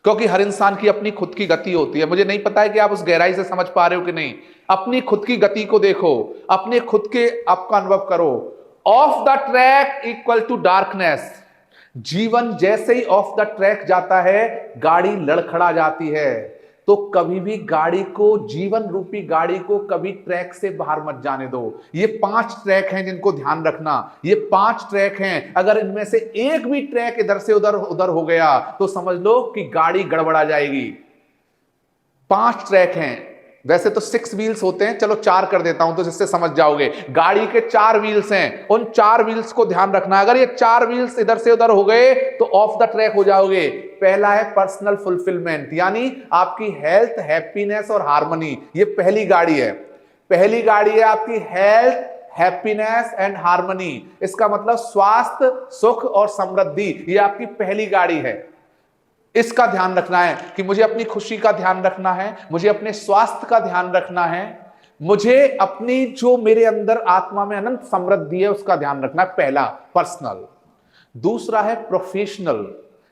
क्योंकि हर इंसान की अपनी खुद की गति होती है। मुझे नहीं पता है कि आप उस गहराई से समझ पा रहे हो कि नहीं। अपनी खुद की गति को देखो, अपने खुद के आपका अनुभव करो। Off the track equal to darkness. जीवन जैसे ही ऑफ द ट्रैक जाता है, गाड़ी लड़खड़ा जाती है। तो कभी भी गाड़ी को, जीवन रूपी गाड़ी को कभी ट्रैक से बाहर मत जाने दो। ये 5 ट्रैक हैं जिनको ध्यान रखना। ये 5 ट्रैक हैं, अगर इनमें से एक भी ट्रैक इधर से उधर हो गया तो समझ लो कि गाड़ी गड़बड़ा जाएगी। 5 ट्रैक हैं। वैसे तो 6 व्हील्स होते हैं, चलो 4 कर देता हूं तो जिससे समझ जाओगे। गाड़ी के 4 व्हील्स हैं, उन 4 व्हील्स को ध्यान रखना। अगर ये 4 व्हील्स इधर से उधर हो गए तो ऑफ द ट्रैक हो जाओगे। पहला है पर्सनल फुलफिलमेंट, यानी आपकी हेल्थ, हैप्पीनेस और हार्मनी। ये पहली गाड़ी है। पहली गाड़ी है आपकी हेल्थ, हैप्पीनेस एंड हार्मनी। इसका मतलब स्वास्थ्य, सुख और समृद्धि, ये आपकी पहली गाड़ी है। इसका ध्यान रखना है कि मुझे अपनी खुशी का ध्यान रखना है, मुझे अपने स्वास्थ्य का ध्यान रखना है, मुझे अपनी जो मेरे अंदर आत्मा में अनंत समृद्धि है उसका ध्यान रखना है। पहला पर्सनल। दूसरा है प्रोफेशनल।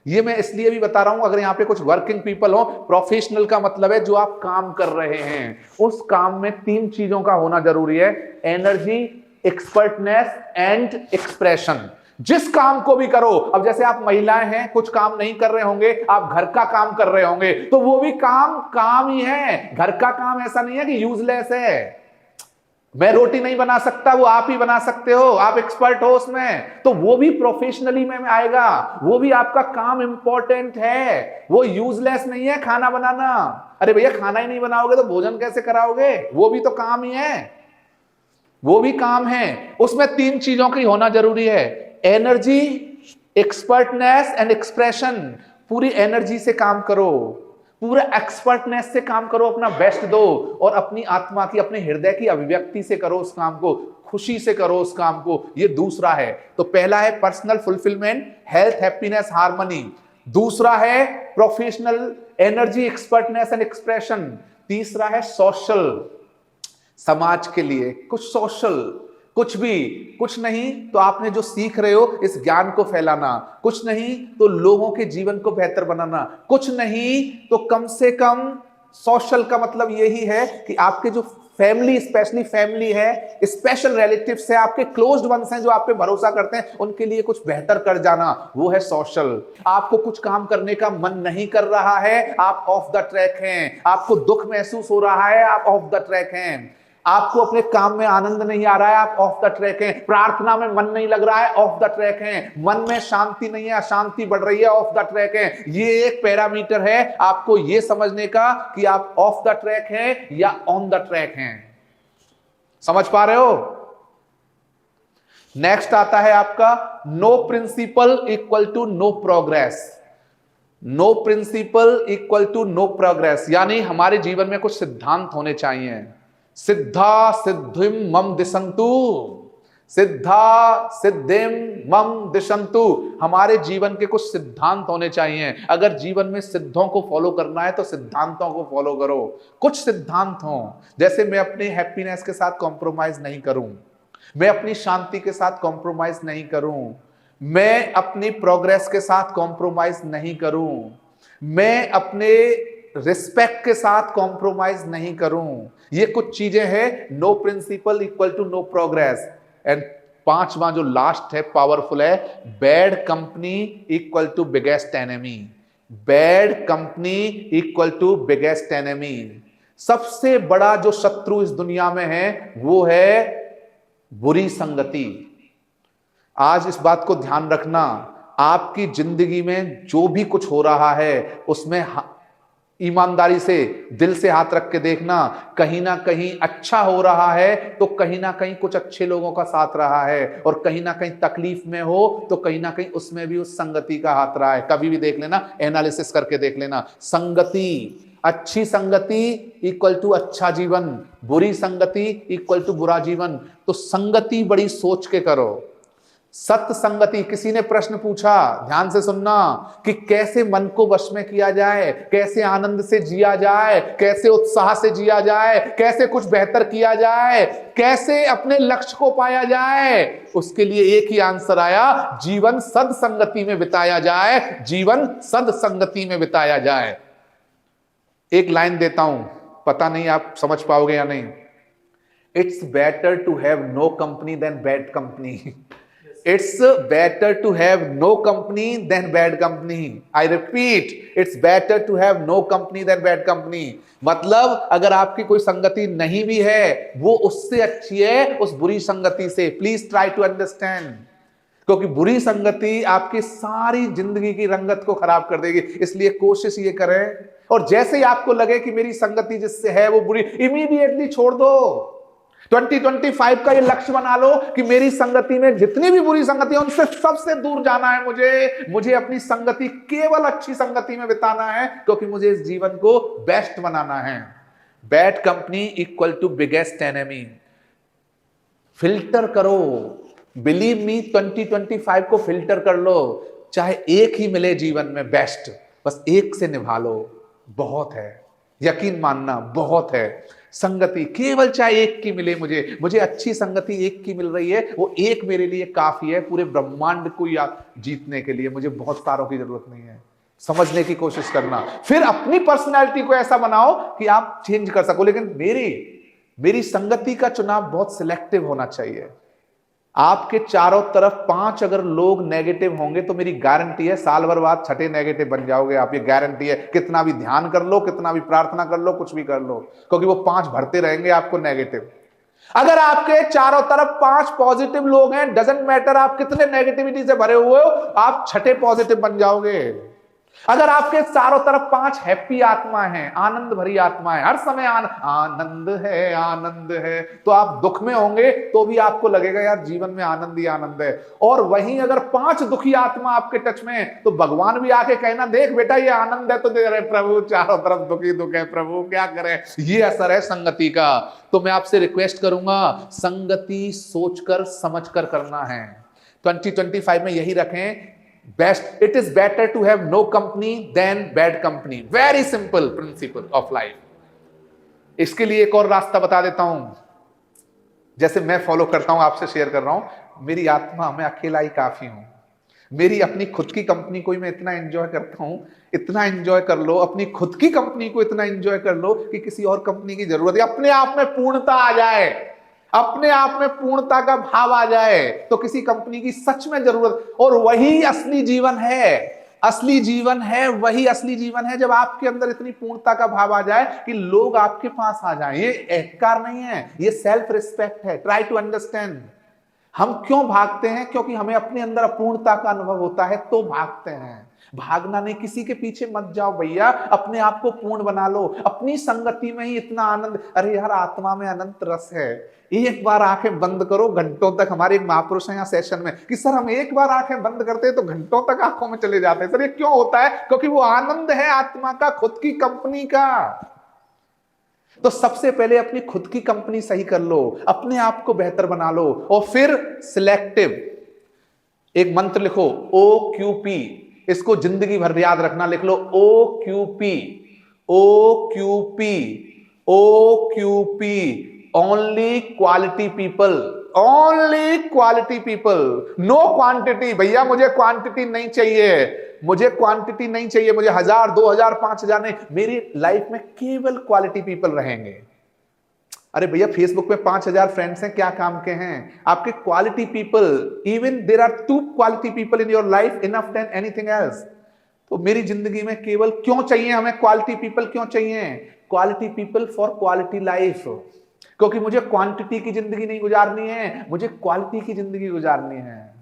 ये मैं इसलिए भी बता रहा हूं, अगर यहां पे कुछ वर्किंग पीपल हो, प्रोफेशनल का मतलब है जो आप काम कर रहे हैं उस काम में 3 चीजों का होना जरूरी है, एनर्जी, एक्सपर्टनेस एंड एक्सप्रेशन। जिस काम को भी करो, अब जैसे आप महिलाएं हैं, कुछ काम नहीं कर रहे होंगे, आप घर का काम कर रहे होंगे, तो वो भी काम ही है। घर का काम ऐसा नहीं है कि यूजलेस है। मैं रोटी नहीं बना सकता, वो आप ही बना सकते हो, आप एक्सपर्ट हो उसमें, तो वो भी प्रोफेशनली में आएगा, वो भी आपका काम इंपॉर्टेंट है, वो यूजलेस नहीं है खाना बनाना। अरे भैया खाना ही नहीं बनाओगे तो भोजन कैसे कराओगे? वो भी तो काम ही है, वो भी काम है। उसमें 3 चीजों की होना जरूरी है, एनर्जी, एक्सपर्टनेस एंड एक्सप्रेशन। पूरी एनर्जी से काम करो, पूरा एक्सपर्टनेस से काम करो, अपना बेस्ट दो और अपनी आत्मा की, अपने हृदय की अभिव्यक्ति से करो उस काम को, खुशी से करो उस काम को। ये दूसरा है। तो पहला है personal fulfilment, health, happiness, harmony. दूसरा है professional, energy, expertness and expression. तीसरा है सोशल, समाज के लिए कुछ सोशल, कुछ नहीं तो आपने जो सीख रहे हो इस ज्ञान को फैलाना, कुछ नहीं तो लोगों के जीवन को बेहतर बनाना, कुछ नहीं तो कम से कम सोशल का मतलब यही है कि आपके जो फैमिली, स्पेशली फैमिली है, स्पेशल रिलेटिव्स है, आपके क्लोज्ड वंस हैं जो आप पे भरोसा करते हैं, उनके लिए कुछ बेहतर कर जाना, वो है सोशल। आपको कुछ काम करने का मन नहीं कर रहा है, आप ऑफ द ट्रैक हैं। आपको दुख महसूस हो रहा है, आप ऑफ द ट्रैक हैं। आपको अपने काम में आनंद नहीं आ रहा है, आप ऑफ द ट्रैक हैं। प्रार्थना में मन नहीं लग रहा है, ऑफ द ट्रैक हैं। मन में शांति नहीं है, अशांति बढ़ रही है, ऑफ द ट्रैक हैं। ये एक पैरामीटर है आपको ये समझने का कि आप ऑफ द ट्रैक हैं या ऑन द ट्रैक हैं। समझ पा रहे हो? नेक्स्ट आता है आपका no principle equal to no progress. No principle equal to no progress, यानी हमारे जीवन में कुछ सिद्धांत होने चाहिए। सिद्धा सिद्धिम मम दिशंतु, सिद्धा सिद्धिम मम दिशंतु। हमारे जीवन के कुछ सिद्धांत होने चाहिए। अगर जीवन में सिद्धों को फॉलो करना है तो सिद्धांतों को फॉलो करो। कुछ सिद्धांत हो, जैसे मैं अपने हैप्पीनेस के साथ कॉम्प्रोमाइज नहीं करूं, मैं अपनी शांति के साथ कॉम्प्रोमाइज नहीं करूं, मैं अपनी प्रोग्रेस के साथ कॉम्प्रोमाइज नहीं करूं, मैं अपने रिस्पेक्ट के साथ कॉम्प्रोमाइज नहीं करूं। ये कुछ चीजें हैं। No principle equal to no progress. And 5वां जो लास्ट है, पावरफुल है, bad company equal to biggest enemy. Bad company equal to biggest enemy. सबसे बड़ा जो शत्रु इस दुनिया में है वो है बुरी संगति। आज इस बात को ध्यान रखना, आपकी जिंदगी में जो भी कुछ हो रहा है उसमें ईमानदारी से, दिल से हाथ रख के देखना। कहीं ना कहीं अच्छा हो रहा है तो कहीं ना कहीं कुछ अच्छे लोगों का साथ रहा है, और कहीं ना कहीं तकलीफ में हो तो कहीं ना कहीं उसमें भी उस संगति का हाथ रहा है। कभी भी देख लेना, एनालिसिस करके देख लेना। संगति, अच्छी संगति इक्वल टू अच्छा जीवन, बुरी संगति इक्वल टू बुरा जीवन। तो संगति बड़ी सोच के करो। सत्संगति, किसी ने प्रश्न पूछा, ध्यान से सुनना, कि कैसे मन को वश में किया जाए, कैसे आनंद से जिया जाए, कैसे उत्साह से जिया जाए, कैसे कुछ बेहतर किया जाए, कैसे अपने लक्ष्य को पाया जाए। उसके लिए एक ही आंसर आया, जीवन सत्संगति में बिताया जाए, जीवन सत्संगति में बिताया जाए। एक लाइन देता हूं, पता नहीं आप समझ पाओगे या नहीं। It's better to have no company than bad company. It's better to have no company than bad company. I repeat, it's better to have no company than bad company. मतलब अगर आपकी कोई संगति नहीं भी है, वो उससे अच्छी है उस बुरी संगति से। प्लीज ट्राई टू अंडरस्टैंड, क्योंकि बुरी संगति आपकी सारी जिंदगी की रंगत को खराब कर देगी। इसलिए कोशिश ये करें, और जैसे ही आपको लगे कि मेरी संगति जिससे है वो बुरी, इमीडिएटली छोड़ दो। 2025 का ये लक्ष्य बना लो कि मेरी संगति में जितनी भी बुरी संगति है उनसे सबसे दूर जाना है। मुझे अपनी संगति केवल अच्छी संगति में बिताना है, क्योंकि मुझे इस जीवन को बेस्ट बनाना है। Bad company equal to biggest enemy. Filter करो, बिलीव मी 2025 को फिल्टर कर लो। चाहे एक ही मिले जीवन में बेस्ट, बस एक से निभा लो, बहुत है, यकीन मानना बहुत है। संगति केवल चाहे एक की मिले, मुझे अच्छी संगति एक की मिल रही है, वो एक मेरे लिए काफी है पूरे ब्रह्मांड को या जीतने के लिए। मुझे बहुत सारों की जरूरत नहीं है। समझने की कोशिश करना, फिर अपनी पर्सनैलिटी को ऐसा बनाओ कि आप चेंज कर सको। लेकिन मेरी संगति का चुनाव बहुत सिलेक्टिव होना चाहिए। आपके चारों तरफ 5 अगर लोग नेगेटिव होंगे तो मेरी गारंटी है साल भर बाद छठे नेगेटिव बन जाओगे आप, ये गारंटी है। कितना भी ध्यान कर लो, कितना भी प्रार्थना कर लो, कुछ भी कर लो, क्योंकि वो 5 भरते रहेंगे आपको नेगेटिव। अगर आपके चारों तरफ 5 पॉजिटिव लोग हैं, डजंट मैटर आप कितने नेगेटिविटी से भरे हुए हो, आप छठे पॉजिटिव बन जाओगे। अगर आपके चारों तरफ 5 हैप्पी आत्मा है, आनंद भरी आत्मा है, हर समय आनंद है, तो आप दुख में होंगे तो भी आपको लगेगा यार जीवन में आनंद ही आनंद है। और वहीं अगर 5 दुखी आत्मा आपके टच में है, तो भगवान भी आके कहना, देख बेटा ये आनंद है तो दे रहे प्रभु, चारों तरफ दुखी दुख है, प्रभु क्या करें। ये असर है संगति का। तो मैं आपसे रिक्वेस्ट करूंगा, संगति सोचकर समझकर करना है। 2025 में यही रखें, best, it is better to have no company than bad company. Very simple principle of life. इसके लिए एक और रास्ता बता देता हूं, जैसे मैं फॉलो करता हूं, आपसे शेयर कर रहा हूं। मेरी आत्मा, मैं अकेला ही काफी हूं। मेरी अपनी खुद की कंपनी को मैं इतना एंजॉय करता हूं, इतना एंजॉय कर लो अपनी खुद की कंपनी को, इतना एंजॉय कर लो कि किसी और कंपनी की जरूरत है। अपने आप में पूर्णता आ जाए, अपने आप में पूर्णता का भाव आ जाए, तो किसी कंपनी की सच में जरूरत। और वही असली जीवन है, असली जीवन है, वही असली जीवन है जब आपके अंदर इतनी पूर्णता का भाव आ जाए कि लोग आपके पास आ जाएं। ये अहंकार नहीं है, ये सेल्फ रिस्पेक्ट है। Try to understand. हम क्यों भागते हैं? क्योंकि हमें अपने अंदर अपूर्णता का अनुभव होता है तो भागते हैं। भागना नहीं, किसी के पीछे मत जाओ भैया, अपने आप को पूर्ण बना लो। अपनी संगति में ही इतना आनंद, अरे यार आत्मा में अनंत रस है। एक बार आंखें बंद करो, घंटों तक। हमारे एक महापुरुष हैं यहाँ सेशन में कि सर हम एक बार आंखें बंद करते हैं तो घंटों तक आंखों में चले जाते हैं। सर ये क्यों होता है? क्योंकि वो आनंद है आत्मा का, खुद की कंपनी का। तो सबसे पहले अपनी खुद की कंपनी सही कर लो, अपने आप को बेहतर बना लो, और फिर सिलेक्टिव। एक मंत्र लिखो, OQP, इसको जिंदगी भर याद रखना, लिख लो OQP, OQP, OQP, only quality people, only quality people, no quantity. भैया मुझे क्वांटिटी नहीं चाहिए, मुझे क्वांटिटी नहीं चाहिए, मुझे 1000, 2000, 5000 नहीं। मेरी लाइफ में केवल क्वालिटी पीपल रहेंगे। अरे भैया फेसबुक पे 5000 फ्रेंड्स हैं, क्या काम के हैं? आपके quality people, even there are 2 quality people in your life, enough than anything else. तो मेरी जिंदगी में केवल क्यों चाहिए हमें क्वालिटी पीपल? क्यों चाहिए quality people? For quality life. क्योंकि मुझे क्वांटिटी की जिंदगी नहीं गुजारनी है, मुझे क्वालिटी की जिंदगी गुजारनी है।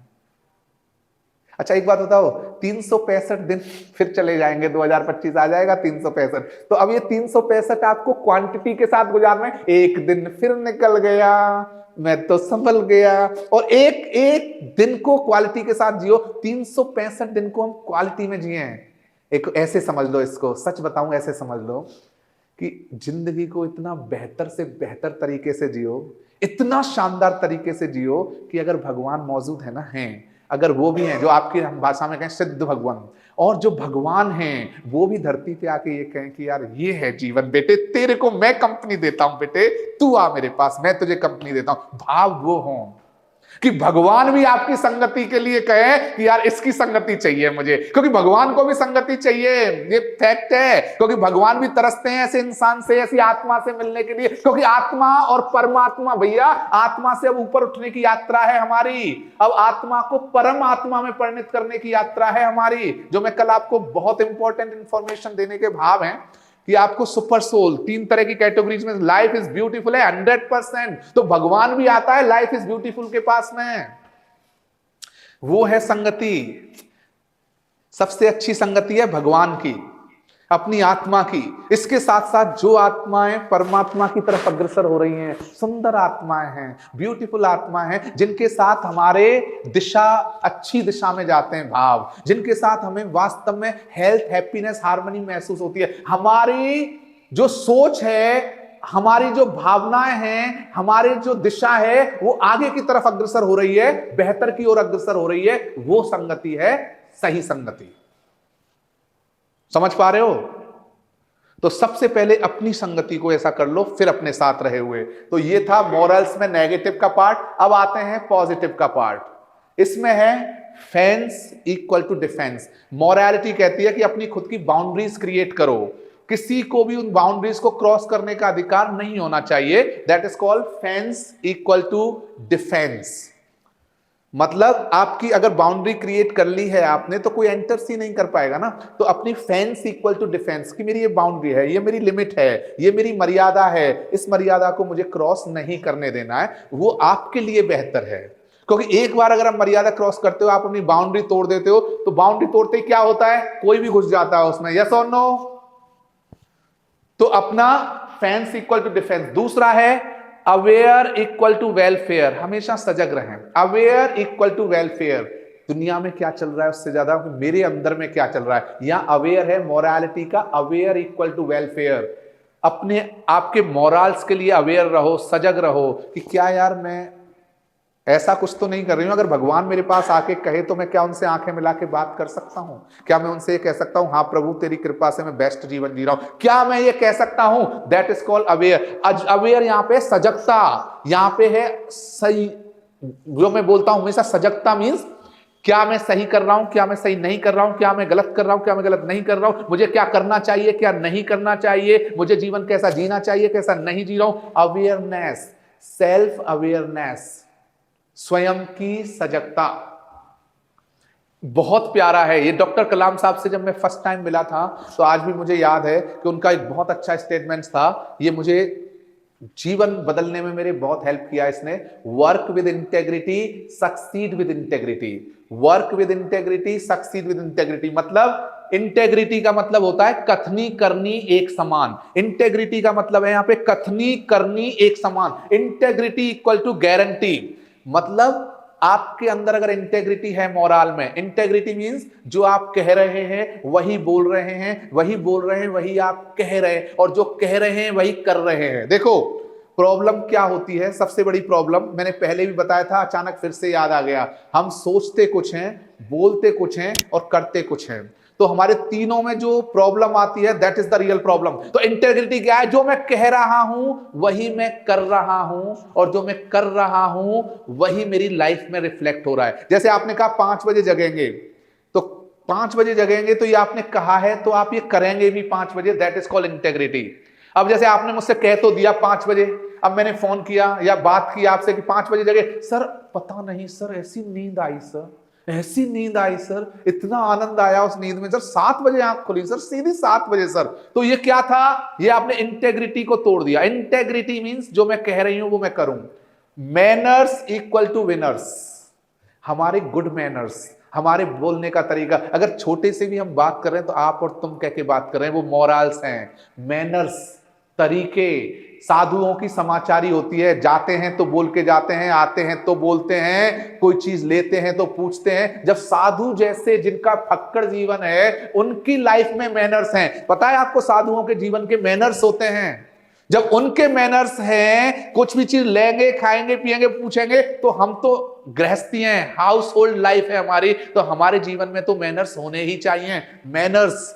अच्छा एक बात बताओ, 365 दिन फिर चले जाएंगे, 2025 आ जाएगा 365। तो अब ये 365 आपको क्वांटिटी के साथ गुजारना है। एक दिन फिर निकल गया, मैं तो संभल गया। और एक एक दिन को क्वालिटी के साथ जियो, 365 दिन को हम क्वालिटी में जिए। एक ऐसे समझ लो इसको, सच बताऊं ऐसे समझ लो कि जिंदगी को इतना बेहतर से बेहतर तरीके से जियो, इतना शानदार तरीके से जियो कि अगर भगवान मौजूद है ना, हैं, अगर वो भी हैं, जो आपकी हम भाषा में कहें सिद्ध भगवान, और जो भगवान हैं वो भी धरती पे आके ये कहें कि यार ये है जीवन बेटे, तेरे को मैं कंपनी देता हूं बेटे, तू आ मेरे पास, मैं तुझे कंपनी देता हूं। भाव वो हो कि भगवान भी आपकी संगति के लिए कहे कि यार इसकी संगति चाहिए मुझे, क्योंकि भगवान को भी संगति चाहिए। ये फैक्ट है, क्योंकि भगवान भी तरसते हैं ऐसे इंसान से, ऐसी आत्मा से मिलने के लिए। क्योंकि आत्मा और परमात्मा, भैया आत्मा से अब ऊपर उठने की यात्रा है हमारी। अब आत्मा को परम आत्मा में परिणत करने की यात्रा है हमारी, जो मैं कल आपको बहुत इंपॉर्टेंट इंफॉर्मेशन देने के भाव हैं कि आपको सुपर सोल 3 तरह की कैटेगरीज में लाइफ इज ब्यूटीफुल है 100%। तो भगवान भी आता है लाइफ इज ब्यूटीफुल के पास में। वो है संगति। सबसे अच्छी संगति है भगवान की, अपनी आत्मा की। इसके साथ साथ जो आत्माएं परमात्मा की तरफ अग्रसर हो रही हैं, सुंदर आत्माएं हैं, ब्यूटीफुल आत्माएं हैं, जिनके साथ हमारे दिशा अच्छी दिशा में जाते हैं भाव, जिनके साथ हमें वास्तव में हेल्थ, हैप्पीनेस, हार्मनी महसूस होती है। हमारी जो सोच है हमारी जो भावनाएं हैं, हमारी जो दिशा है वो आगे की तरफ अग्रसर हो रही है, बेहतर की ओर अग्रसर हो रही है, वो संगति है सही संगति। समझ पा रहे हो? तो सबसे पहले अपनी संगति को ऐसा कर लो, फिर अपने साथ रहे हुए। तो ये था मॉरल्स में नेगेटिव का पार्ट। अब आते हैं पॉजिटिव का पार्ट। इसमें है fence equal to defence. Morality कहती है कि अपनी खुद की बाउंड्रीज क्रिएट करो, किसी को भी उन बाउंड्रीज को क्रॉस करने का अधिकार नहीं होना चाहिए। That is called fence equal to defence. मतलब आपकी अगर बाउंड्री क्रिएट कर ली है आपने, तो कोई एंटर सी नहीं कर पाएगा ना। तो अपनी फेंस इक्वल टू डिफेंस कि मेरी ये बाउंड्री है, ये मेरी लिमिट है, ये मेरी मर्यादा है, इस मर्यादा को मुझे क्रॉस नहीं करने देना है, वो आपके लिए बेहतर है। क्योंकि एक बार अगर आप मर्यादा क्रॉस करते हो, आप अपनी बाउंड्री तोड़ देते हो, तो बाउंड्री तोड़ते ही क्या होता है, कोई भी घुस जाता है उसमें। यस और नो? तो अपना फेंस इक्वल टू डिफेंस। दूसरा है अवेयर इक्वल टू वेलफेयर। हमेशा सजग रहें। Aware equal to welfare. दुनिया में क्या चल रहा है उससे ज्यादा मेरे अंदर में क्या चल रहा है, यहां अवेयर है मोरालिटी का। Aware equal to welfare. अपने आपके मोरल्स के लिए अवेयर रहो, सजग रहो कि क्या यार मैं ऐसा कुछ तो नहीं कर रही हूं। अगर भगवान मेरे पास आके कहे तो मैं क्या उनसे आंखें मिला के बात कर सकता हूं? क्या मैं उनसे ये कह सकता हूं, हाँ प्रभु तेरी कृपा से मैं बेस्ट जीवन जी रहा हूं? क्या मैं ये कह सकता हूं? That is called aware. Aware यहां पे सजगता, यहां पे है सही। जो मैं बोलता हूं हमेशा सजगता मीन्स क्या मैं सही कर रहा हूं, क्या मैं सही नहीं कर रहा हूं, क्या मैं गलत कर रहा हूं, क्या मैं गलत नहीं कर रहा हूं, मुझे क्या करना चाहिए, क्या नहीं करना चाहिए, मुझे जीवन कैसा जीना चाहिए, कैसा नहीं जी रहा हूं। अवेयरनेस, सेल्फ अवेयरनेस, स्वयं की सजगता। बहुत प्यारा है ये। डॉक्टर कलाम साहब से जब मैं फर्स्ट टाइम मिला था, तो आज भी मुझे याद है कि उनका एक बहुत अच्छा स्टेटमेंट था। ये मुझे जीवन बदलने में मेरे बहुत हेल्प किया इसने। Work with integrity, succeed with integrity. Work with integrity, succeed with integrity. मतलब इंटेग्रिटी का मतलब होता है कथनी करनी एक समान। इंटेग्रिटी का मतलब है यहां पे कथनी करनी एक समान। Integrity equal to guarantee. मतलब आपके अंदर अगर इंटेग्रिटी है मोरल में, इंटेग्रिटी मींस जो आप कह रहे हैं वही बोल रहे हैं, वही बोल रहे हैं वही आप कह रहे हैं, और जो कह रहे हैं वही कर रहे हैं। देखो प्रॉब्लम क्या होती है, सबसे बड़ी प्रॉब्लम मैंने पहले भी बताया था, अचानक फिर से याद आ गया। हम सोचते कुछ हैं, बोलते कुछ हैं और करते कुछ हैं। तो हमारे तीनों में जो प्रॉब्लम आती है that is the real problem. तो इंटेग्रिटी क्या है? जो मैं कह रहा हूं वही मैं कर रहा हूं, और जो मैं कर रहा हूं वही मेरी लाइफ में रिफ्लेक्ट हो रहा है। जैसे आपने कहा 5 बजे जगेंगे, तो 5 बजे जगेंगे तो ये आपने कहा है, तो आप ये करेंगे भी 5 बजे। That is called integrity. अब जैसे आपने मुझसे कह तो दिया 5 बजे, अब मैंने फोन किया या बात की आपसे कि 5 बजे जगे, सर पता नहीं सर ऐसी नींद आई सर, ऐसी नींद आई सर, इतना आनंद आया उस नींद में सर, 7 बजे आंख खुली सर, सीधी 7 बजे सर। तो ये क्या था? ये आपने इंटेग्रिटी को तोड़ दिया। इंटेग्रिटी मींस जो मैं कह रही हूं वो मैं करूं। Manners equal to winners. हमारे गुड मैनर्स, हमारे बोलने का तरीका, अगर छोटे से भी हम बात कर रहे हैं तो आप और तुम कह के बात कर रहे हैं, वो मोरल्स हैं। मैनर्स, तरीके। साधुओं की समाचारी होती है, जाते हैं तो बोल के जाते हैं, आते हैं तो बोलते हैं, कोई चीज लेते हैं तो पूछते हैं। जब साधु जैसे जिनका फक्कड़ जीवन है उनकी लाइफ में मैनर्स हैं। पता है आपको साधुओं के जीवन के मैनर्स होते हैं। जब उनके मैनर्स हैं, कुछ भी चीज लेंगे, खाएंगे, पिएंगे, पूछेंगे, तो हम तो गृहस्थी हैं, हाउस होल्ड लाइफ है हमारी, तो हमारे जीवन में तो मैनर्स होने ही चाहिए। मैनर्स,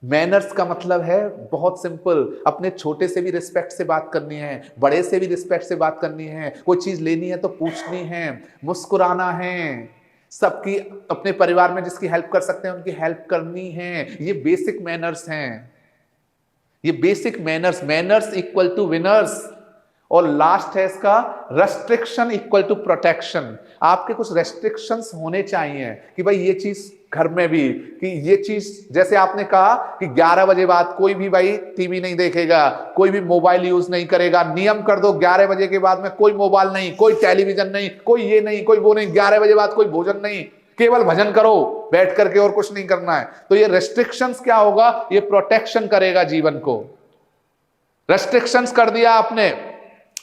मैनर्स का मतलब है बहुत सिंपल, अपने छोटे से भी रिस्पेक्ट से बात करनी है, बड़े से भी रिस्पेक्ट से बात करनी है, कोई चीज लेनी है तो पूछनी है, मुस्कुराना है, सबकी, अपने परिवार में जिसकी हेल्प कर सकते हैं उनकी हेल्प करनी है। ये बेसिक मैनर्स हैं, ये basic manners. Manners equal to winners. और लास्ट है इसका रेस्ट्रिक्शन इक्वल टू प्रोटेक्शन। आपके कुछ रेस्ट्रिक्शंस होने चाहिए कि भाई ये चीज घर में भी, कि ये चीज, जैसे आपने कहा कि 11 बजे बाद कोई भी भाई टीवी नहीं देखेगा, कोई भी मोबाइल यूज नहीं करेगा। नियम कर दो 11 बजे के बाद में कोई मोबाइल नहीं, कोई टेलीविजन नहीं, कोई ये नहीं, कोई वो नहीं, 11 बजे बाद कोई भोजन नहीं, केवल भजन करो बैठ करके और कुछ नहीं करना है। तो ये रेस्ट्रिक्शंस क्या होगा? ये प्रोटेक्शन करेगा जीवन को। रेस्ट्रिक्शंस कर दिया आपने,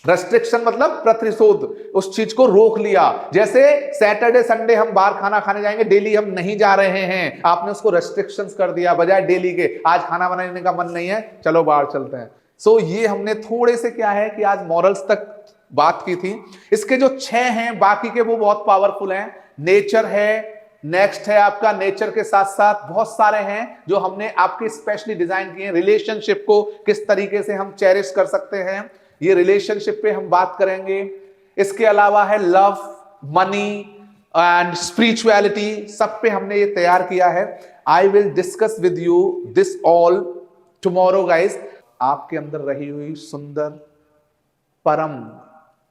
रेस्ट्रिक्शन मतलब प्रतिशोध, उस चीज को रोक लिया। जैसे सैटरडे संडे हम बाहर खाना खाने जाएंगे, डेली हम नहीं जा रहे हैं, आपने उसको रेस्ट्रिक्शंस कर दिया। बजाय डेली के, आज खाना बनाने का मन नहीं है, चलो बाहर चलते हैं। सो ये हमने थोड़े से क्या है कि आज मॉरल्स तक बात की थी। इसके जो 6 हैं बाकी के वो बहुत पावरफुल हैं। नेचर है, नेक्स्ट है आपका नेचर के साथ साथ बहुत सारे हैं जो हमने आपके स्पेशली डिजाइन किए हैं। रिलेशनशिप को किस तरीके से हम चेरिश कर सकते हैं, ये रिलेशनशिप पे हम बात करेंगे। इसके अलावा है लव, मनी एंड स्पिरिचुअलिटी, सब पे हमने ये तैयार किया है। I will discuss with you this all tomorrow guys. आपके अंदर रही हुई सुंदर परम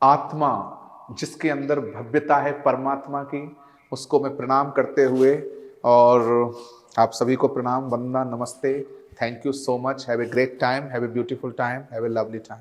आत्मा जिसके अंदर भव्यता है परमात्मा की, उसको मैं प्रणाम करते हुए, और आप सभी को प्रणाम, वंदना, नमस्ते, thank you so much, have a great time, have a beautiful time, have a lovely time.